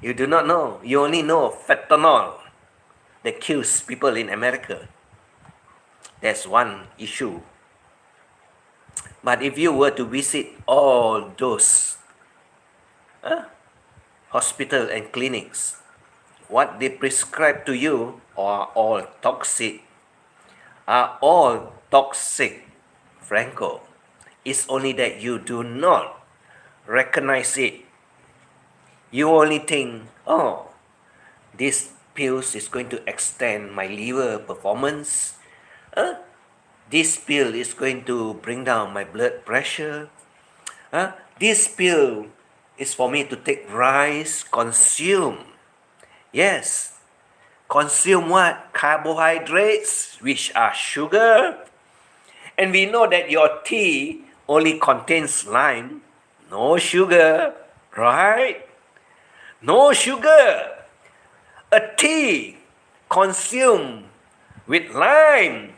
You do not know. You only know fentanyl that kills people in America. That's one issue. But if you were to visit all those hospitals and clinics, what they prescribe to you are all toxic. Franco. It's only that you do not recognize it. You only think, this pills is going to extend my liver performance. This pill is going to bring down my blood pressure. This pill is for me to take rice, consume. Yes. Consume what? Carbohydrates, which are sugar. And we know that your tea only contains lime, no sugar, right? No sugar. A tea consumed with lime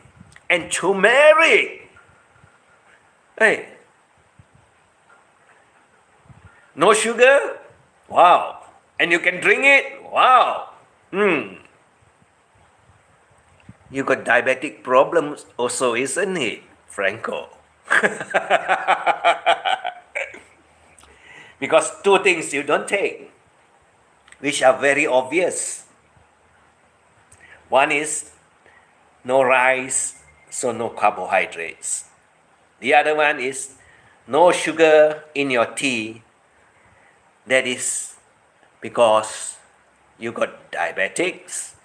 and turmeric. Hey. No sugar? Wow. And you can drink it? Wow. You got diabetic problems also, isn't it, Franco? Because two things you don't take, which are very obvious. One is no rice, so no carbohydrates. The other one is no sugar in your tea. That is because you got diabetics.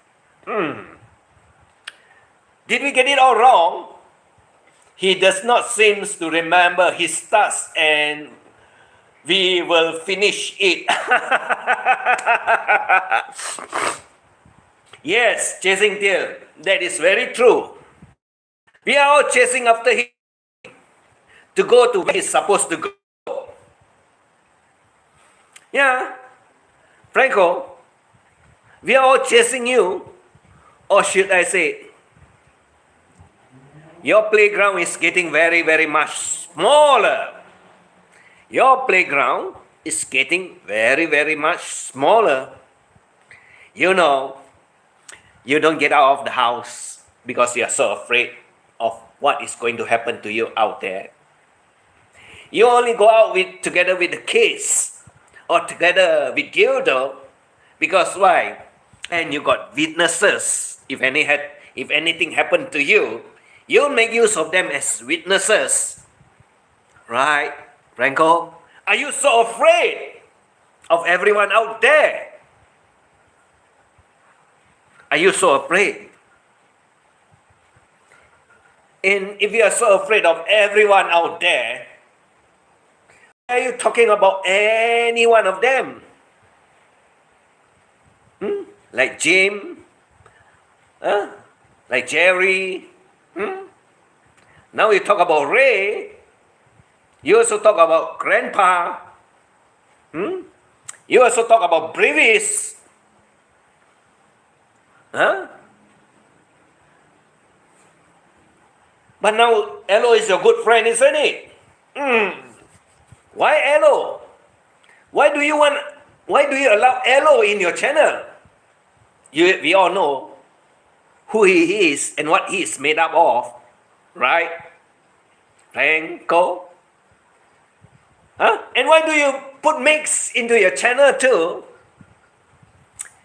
Did we get it all wrong? He does not seem to remember his task, and we will finish it. Yes, chasing tail. That is very true. We are all chasing after him to go to where he's supposed to go. Yeah, Franco, we are all chasing you, or should I say, your playground is getting very, very much smaller. Your playground is getting very, very much smaller. You know, you don't get out of the house because you are so afraid of what is going to happen to you out there. You only go out together with the kids or together with Gildo because why? And you got witnesses. If anything happened to you, you'll make use of them as witnesses. Right, Franco? Are you so afraid of everyone out there? Are you so afraid? And if you are so afraid of everyone out there, why are you talking about any one of them? Like Jim? Like Jerry? Now you talk about Ray. You also talk about Grandpa. You also talk about Brevis. But now Elo is your good friend, isn't it? Why Elo? Why do you allow Elo in your channel? We all know who he is and what he is made up of, right? Franco? And why do you put Mix into your channel too?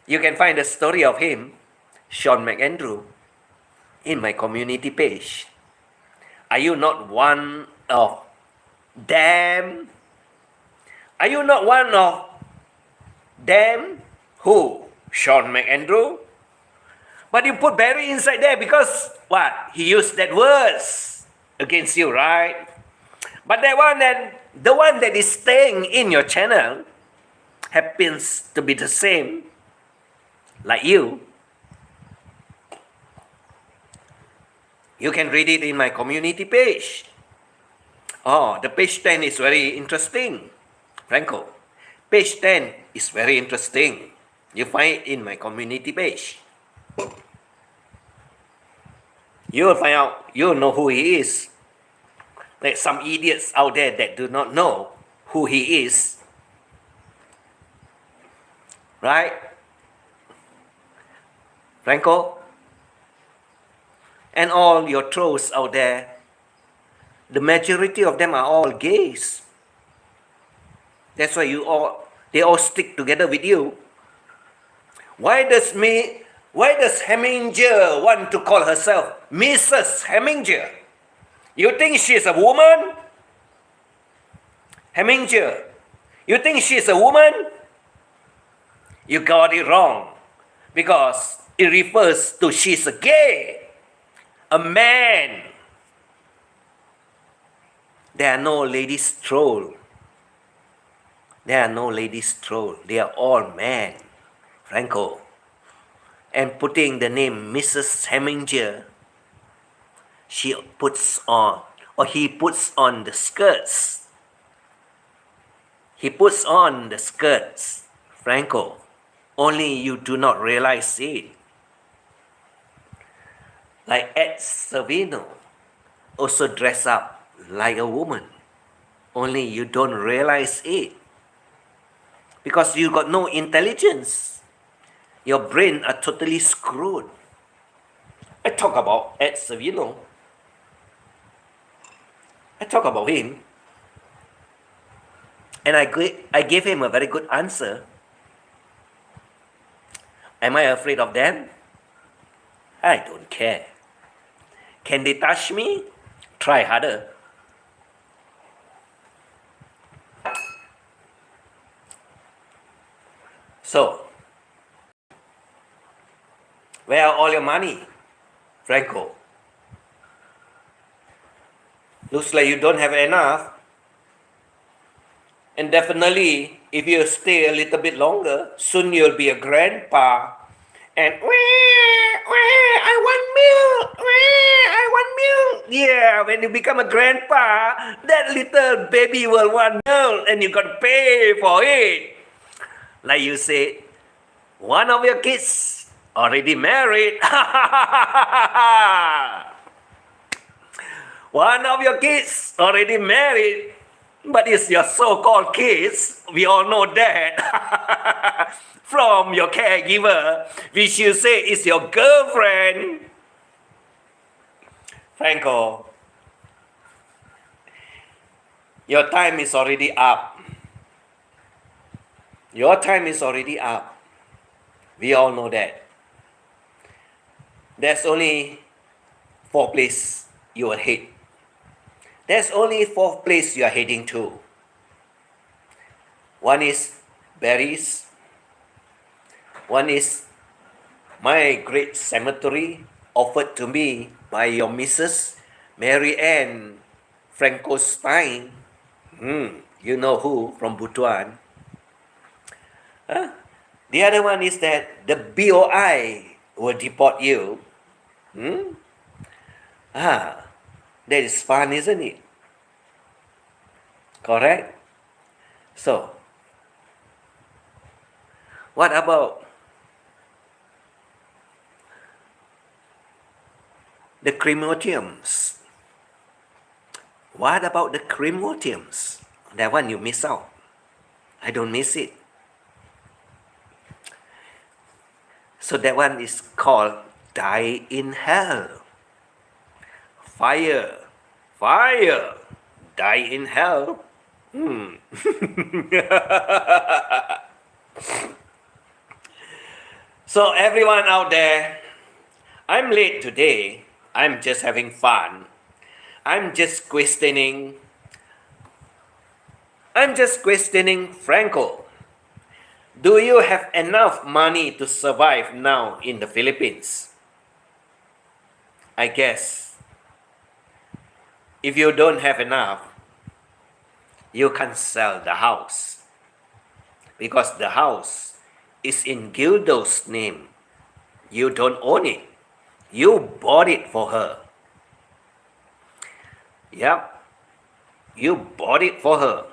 You can find the story of him, Sean McAndrew, in my community page. Are you not one of them? Are you not one of them? Who? Sean McAndrew? But you put Barry inside there because what? He used that words against you, right? But the one that is staying in your channel happens to be the same like you. You can read it in my community page. Oh, the page 10 is very interesting, Franco. Page 10 is very interesting. You find it in my community page. You will find out, you will know who he is. Like some idiots out there that do not know who he is. Right? Franco? And all your trolls out there, the majority of them are all gays. That's why they all stick together with you. Why does Heminger want to call herself Mrs. Heminger? You think she's a woman? Heminger, you think she's a woman? You got it wrong. Because it refers to she's a gay. A man. There are no ladies troll. There are no ladies troll. They are all men, Franco. And putting the name Mrs. Heminger, he puts on the skirts. He puts on the skirts, Franco. Only you do not realize it. Like Ed Savino, also dress up like a woman. Only you don't realize it. Because you got no intelligence. Your brain are totally screwed. I talk about Ed Savino. I talk about him. And I gave him a very good answer. Am I afraid of them? I don't care. Can they touch me? Try harder. So, where are all your money, Franko? Looks like you don't have enough. And definitely, if you stay a little bit longer, soon you'll be a grandpa. And I want milk. I want milk. Yeah, when you become a grandpa, that little baby will want milk, and you got to pay for it. Like you said, one of your kids already married. One of your kids already married. But it's your so-called kids, we all know that, from your caregiver, which you say is your girlfriend. Franko, your time is already up. Your time is already up. We all know that. There's only 4 places you will hit. There's only 4 places you are heading to. One is berries. One is my great cemetery offered to me by your Mrs. Mary Ann Franko Stein. You know who from Butuan. The other one is that the BOI will deport you. That is fun, isn't it? Correct? So, what about the crematoriums? What about the crematoriums? That one you miss out. I don't miss it. So that one is called Die in Hell. Fire, die in hell. So everyone out there, I'm late today. I'm just having fun. I'm just questioning Franko. Do you have enough money to survive now in the Philippines? I guess if you don't have enough, you can sell the house. Because the house is in Gildo's name. You don't own it. You bought it for her. Yep. You bought it for her.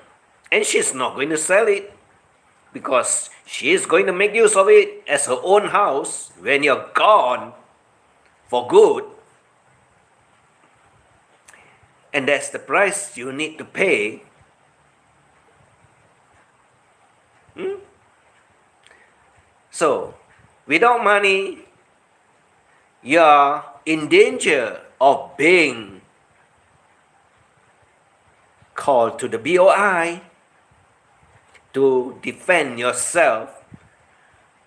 And she's not going to sell it. Because she's going to make use of it as her own house when you're gone for good. And that's the price you need to pay. So, without money, you're in danger of being called to the BOI to defend yourself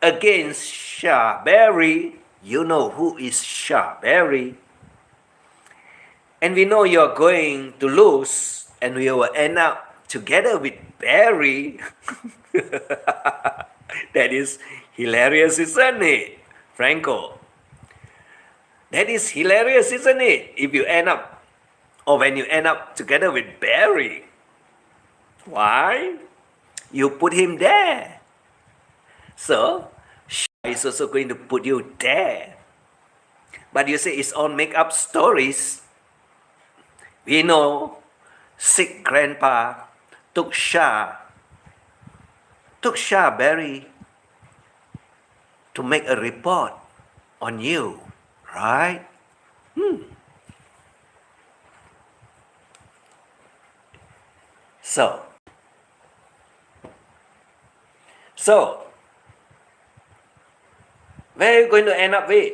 against Shah Berry. You know who is Shah Berry. And we know you're going to lose, and we will end up together with Barry. That is hilarious, isn't it, Franko? That is hilarious, isn't it? If you end up, or when you end up together with Barry. Why? You put him there. So, Shah is also going to put you there. But you say it's all make-up stories. We know sick grandpa took Shah Berry to make a report on you, right? So, where are you going to end up with?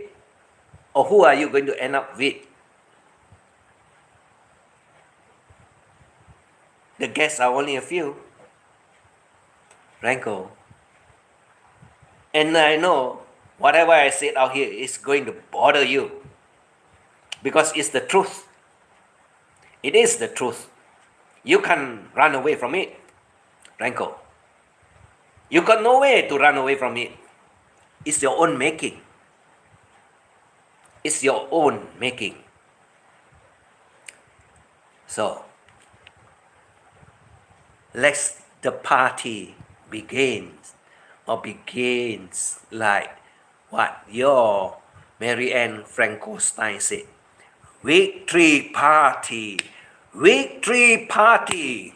Or who are you going to end up with? The guests are only a few. Franko. And I know whatever I said out here is going to bother you. Because it's the truth. It is the truth. You can't run away from it, Franko. You got no way to run away from it. It's your own making. It's your own making. So, let the party begins like what your Mary Ann Franco Stein said. Victory party. Victory party.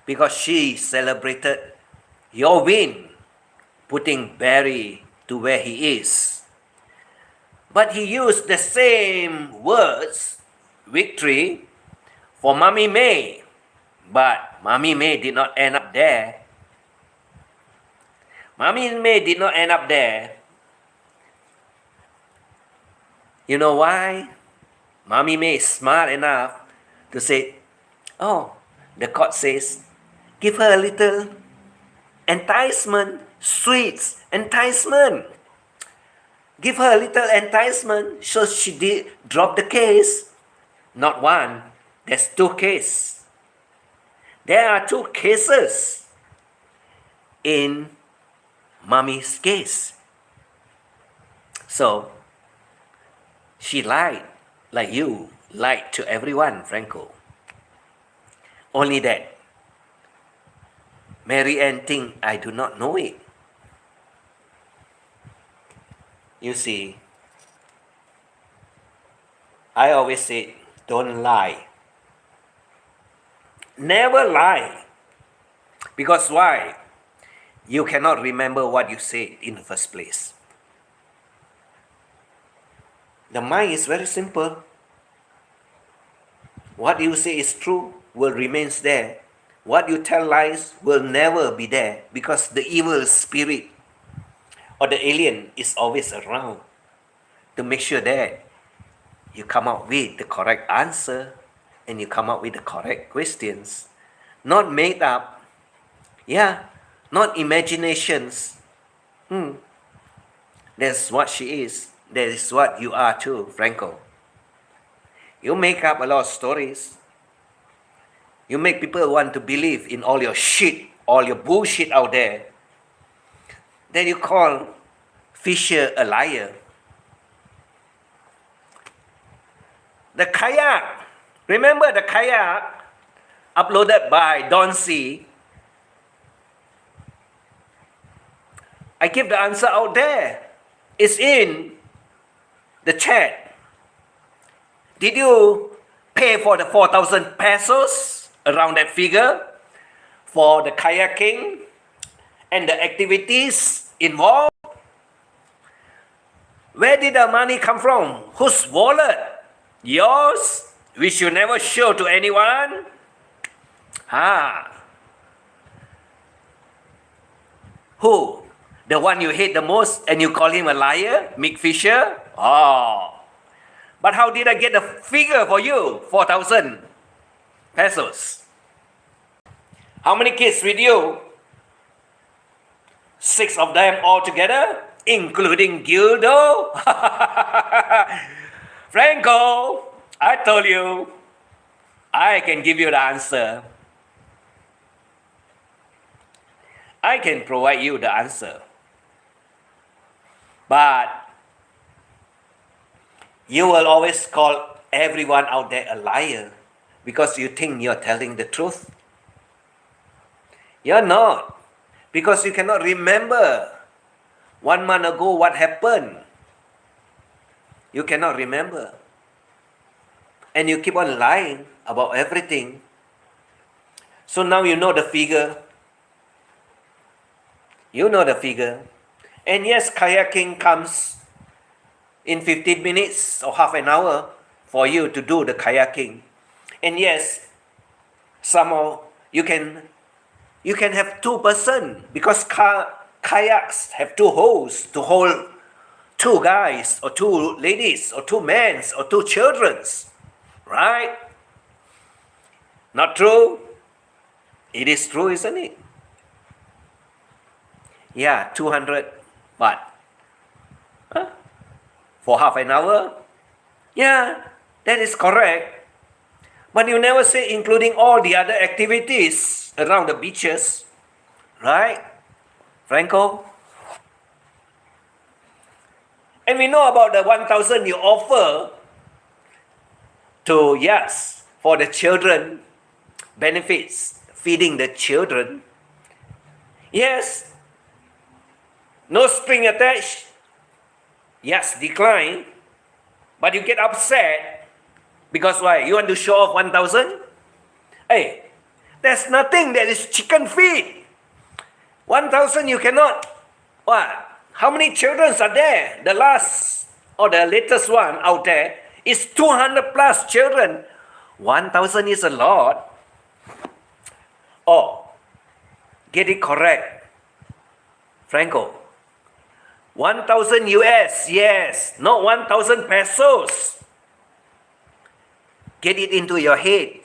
Because she celebrated your win, putting Barry to where he is. But he used the same words, victory, for Mommy May. But Mommy May did not end up there. Mommy May did not end up there. You know why? Mommy May is smart enough to say, oh, the court says, give her a little enticement, sweets, enticement. Give her a little enticement, so she did drop the case. Not one, there's two cases. There are two cases in Mommy's case. So, she lied like you lied to everyone, Franko. Only that Mary Ann think I do not know it. You see, I always say, don't lie. Never lie. Because why? You cannot remember what you said in the first place. The mind is very simple. What you say is true will remain there. What you tell lies will never be there, because the evil spirit or the alien is always around to make sure that you come up with the correct answer and you come up with the correct questions. Not made up. Yeah, not imaginations. That's what she is. That is what you are too, Franko. You make up a lot of stories. You make people want to believe in all your shit, all your bullshit out there. Then you call Fisher a liar. The kayak. Remember the kayak uploaded by Don C? I give the answer out there. It's in the chat. Did you pay for the 4,000 pesos, around that figure, for the kayaking and the activities involved? Where did the money come from? Whose wallet? Yours? Which you never show to anyone? Who? The one you hate the most and you call him a liar? Mick Fisher? Oh. But how did I get the figure for you? 4,000 pesos. How many kids with you? 6 of them all together, including Gildo. Franko, I told you, I can give you the answer. I can provide you the answer. But you will always call everyone out there a liar because you think you're telling the truth. You're not. Because you cannot remember 1 month ago what happened. You cannot remember. And you keep on lying about everything. So now you know the figure. You know the figure. And yes, kayaking comes in 15 minutes or half an hour for you to do the kayaking. And yes, somehow you can have 2 persons because kayaks have 2 holes to hold two guys or two ladies or two men or two children, right? Not true? It is true, isn't it? Yeah, 200 baht. Huh? For half an hour? Yeah, that is correct. But you never say including all the other activities around the beaches, right, Franco? And we know about the 1,000 you offer to, yes, for the children, benefits, feeding the children. Yes, no string attached. Yes, decline. But you get upset because why? You want to show off 1,000? Hey, there's nothing that is chicken feed. 1,000 you cannot. What? How many children are there? The last or the latest one out there is 200 plus children. 1,000 is a lot. Oh, get it correct, Franco. 1,000 US, yes, not 1,000 pesos. Get it into your head.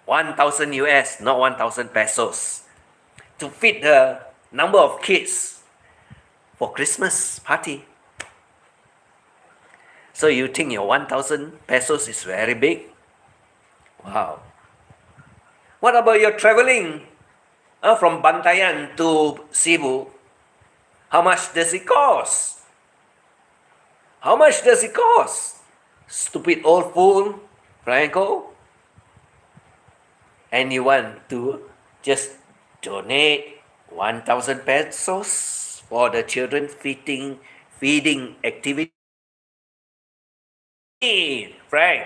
1,000 US, not 1,000 pesos. To feed the number of kids for Christmas party. So you think your 1,000 pesos is very big? Wow. What about your traveling from Bantayan to Cebu? How much does it cost? How much does it cost? Stupid old fool, Franco. And you want to just donate 1,000 pesos for the children feeding activity? Frank,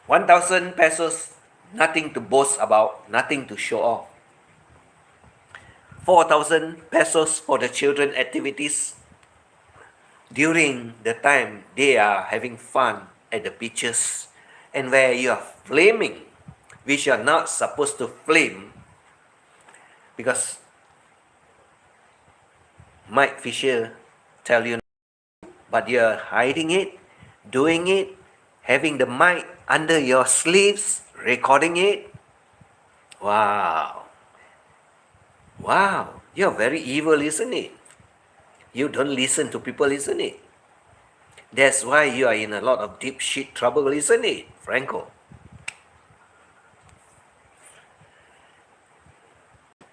1,000 pesos, nothing to boast about, nothing to show off. 4,000 pesos for the children activities during the time they are having fun at the beaches, and where you are filming, which you are not supposed to film, because Mike Fisher tell you, but you are hiding it, doing it, having the mic under your sleeves, recording it. Wow. Wow, you're very evil, isn't it? You don't listen to people, isn't it? That's why you are in a lot of deep shit trouble, isn't it, Franco?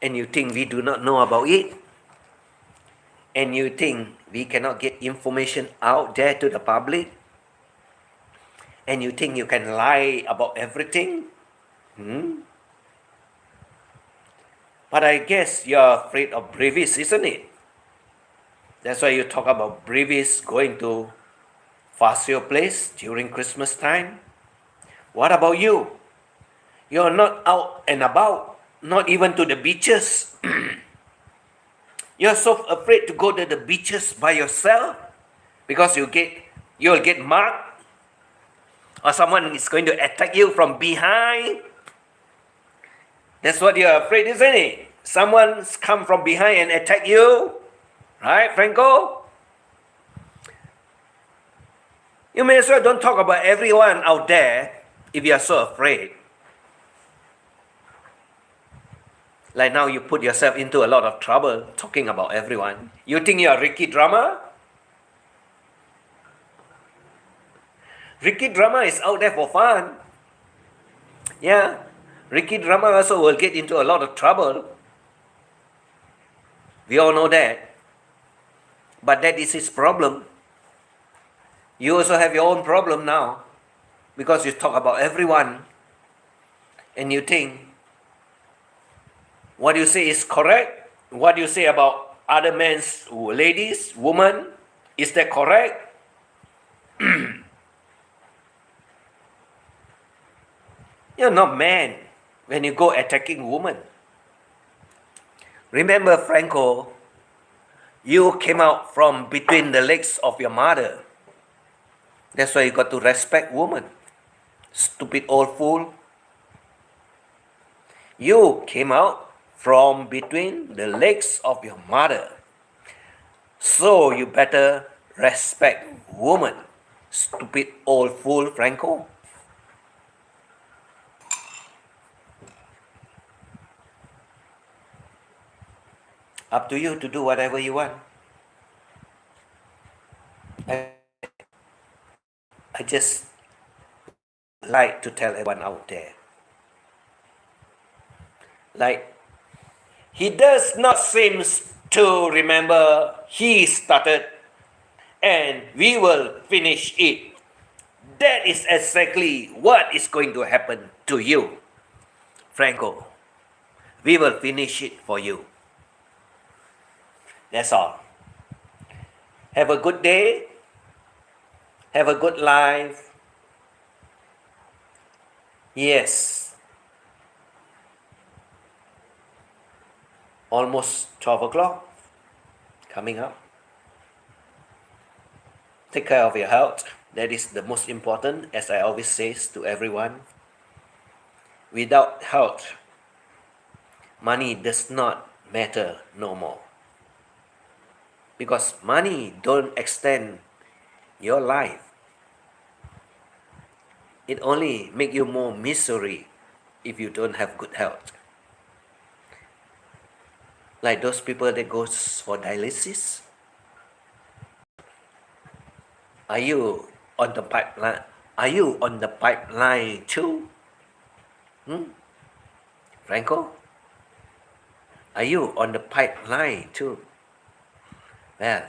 And you think we do not know about it? And you think we cannot get information out there to the public? And you think you can lie about everything? But I guess you're afraid of brevis, isn't it? That's why you talk about brevis going to Fasio place during Christmas time. What about you? You're not out and about, not even to the beaches. You're so afraid to go to the beaches by yourself because you'll get marked, or someone is going to attack you from behind. That's what you're afraid, isn't it? Someone's come from behind and attack you. Right, Franco? You may as well don't talk about everyone out there if you are so afraid. Like now you put yourself into a lot of trouble talking about everyone. You think you are Ricky Drama? Ricky Drama is out there for fun. Yeah. Ricky Drama also will get into a lot of trouble. We all know that. But that is his problem. You also have your own problem now. Because you talk about everyone. And you think what you say is correct. What you say about other men's, ladies, women, is that correct? You're not man when you go attacking women. Remember, Franco, you came out from between the legs of your mother. That's why you got to respect women. Stupid old fool. You came out from between the legs of your mother. So you better respect woman. Stupid old fool, Franko. Up to you to do whatever you want. I just like to tell everyone out there. Like, he does not seem to remember he started and we will finish it. That is exactly what is going to happen to you, Franko. We will finish it for you. That's all. Have a good day. Have a good life. Yes. Almost 12 o'clock coming up. Take care of your health. That is the most important, as I always say to everyone. Without health, money does not matter no more. Because money don't extend your life. It only make you more misery if you don't have good health. Like those people that goes for dialysis. Are you on the pipeline? Are you on the pipeline too? Franko? Are you on the pipeline too? Well,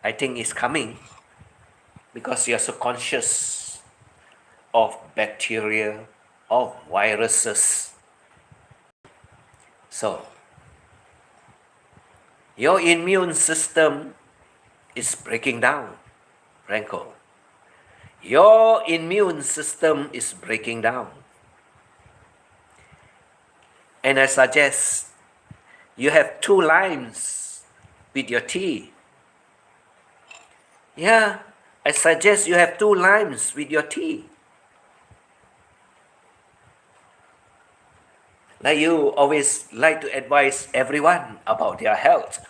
I think it's coming because you're so conscious of bacteria, of viruses. So, your immune system is breaking down, Franko. Your immune system is breaking down. And I suggest you have 2 limes with your tea. Yeah, I suggest you have 2 limes with your tea. Like you always like to advise everyone about their health.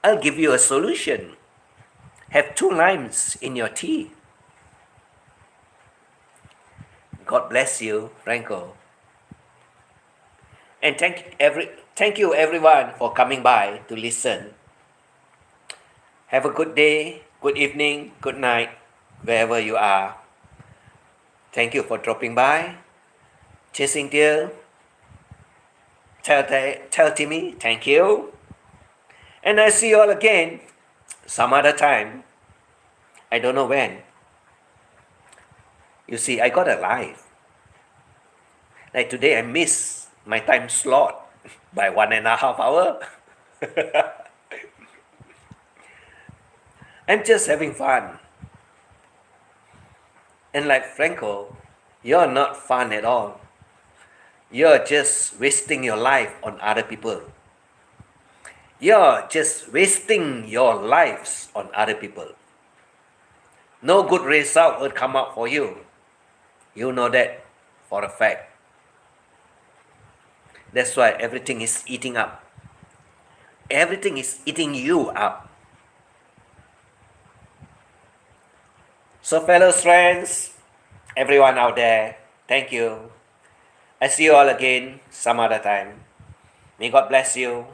I'll give you a solution. Have 2 limes in your tea. God bless you, Franko. And thank you everyone for coming by to listen. Have a good day, good evening, good night, wherever you are. Thank you for dropping by. Chasing Deer, tell Timmy, thank you. And I see you all again some other time. I don't know when. You see, I got a life. Like today, I miss my time slot by 1.5 hours. I'm just having fun. And like Franko, you're not fun at all. You're just wasting your life on other people. You're just wasting your lives on other people. No good result will come out for you. You know that for a fact. That's why everything is eating up. Everything is eating you up. So fellow friends, everyone out there, thank you. I see you all again some other time. May God bless you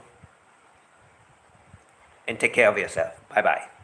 and take care of yourself. Bye-bye.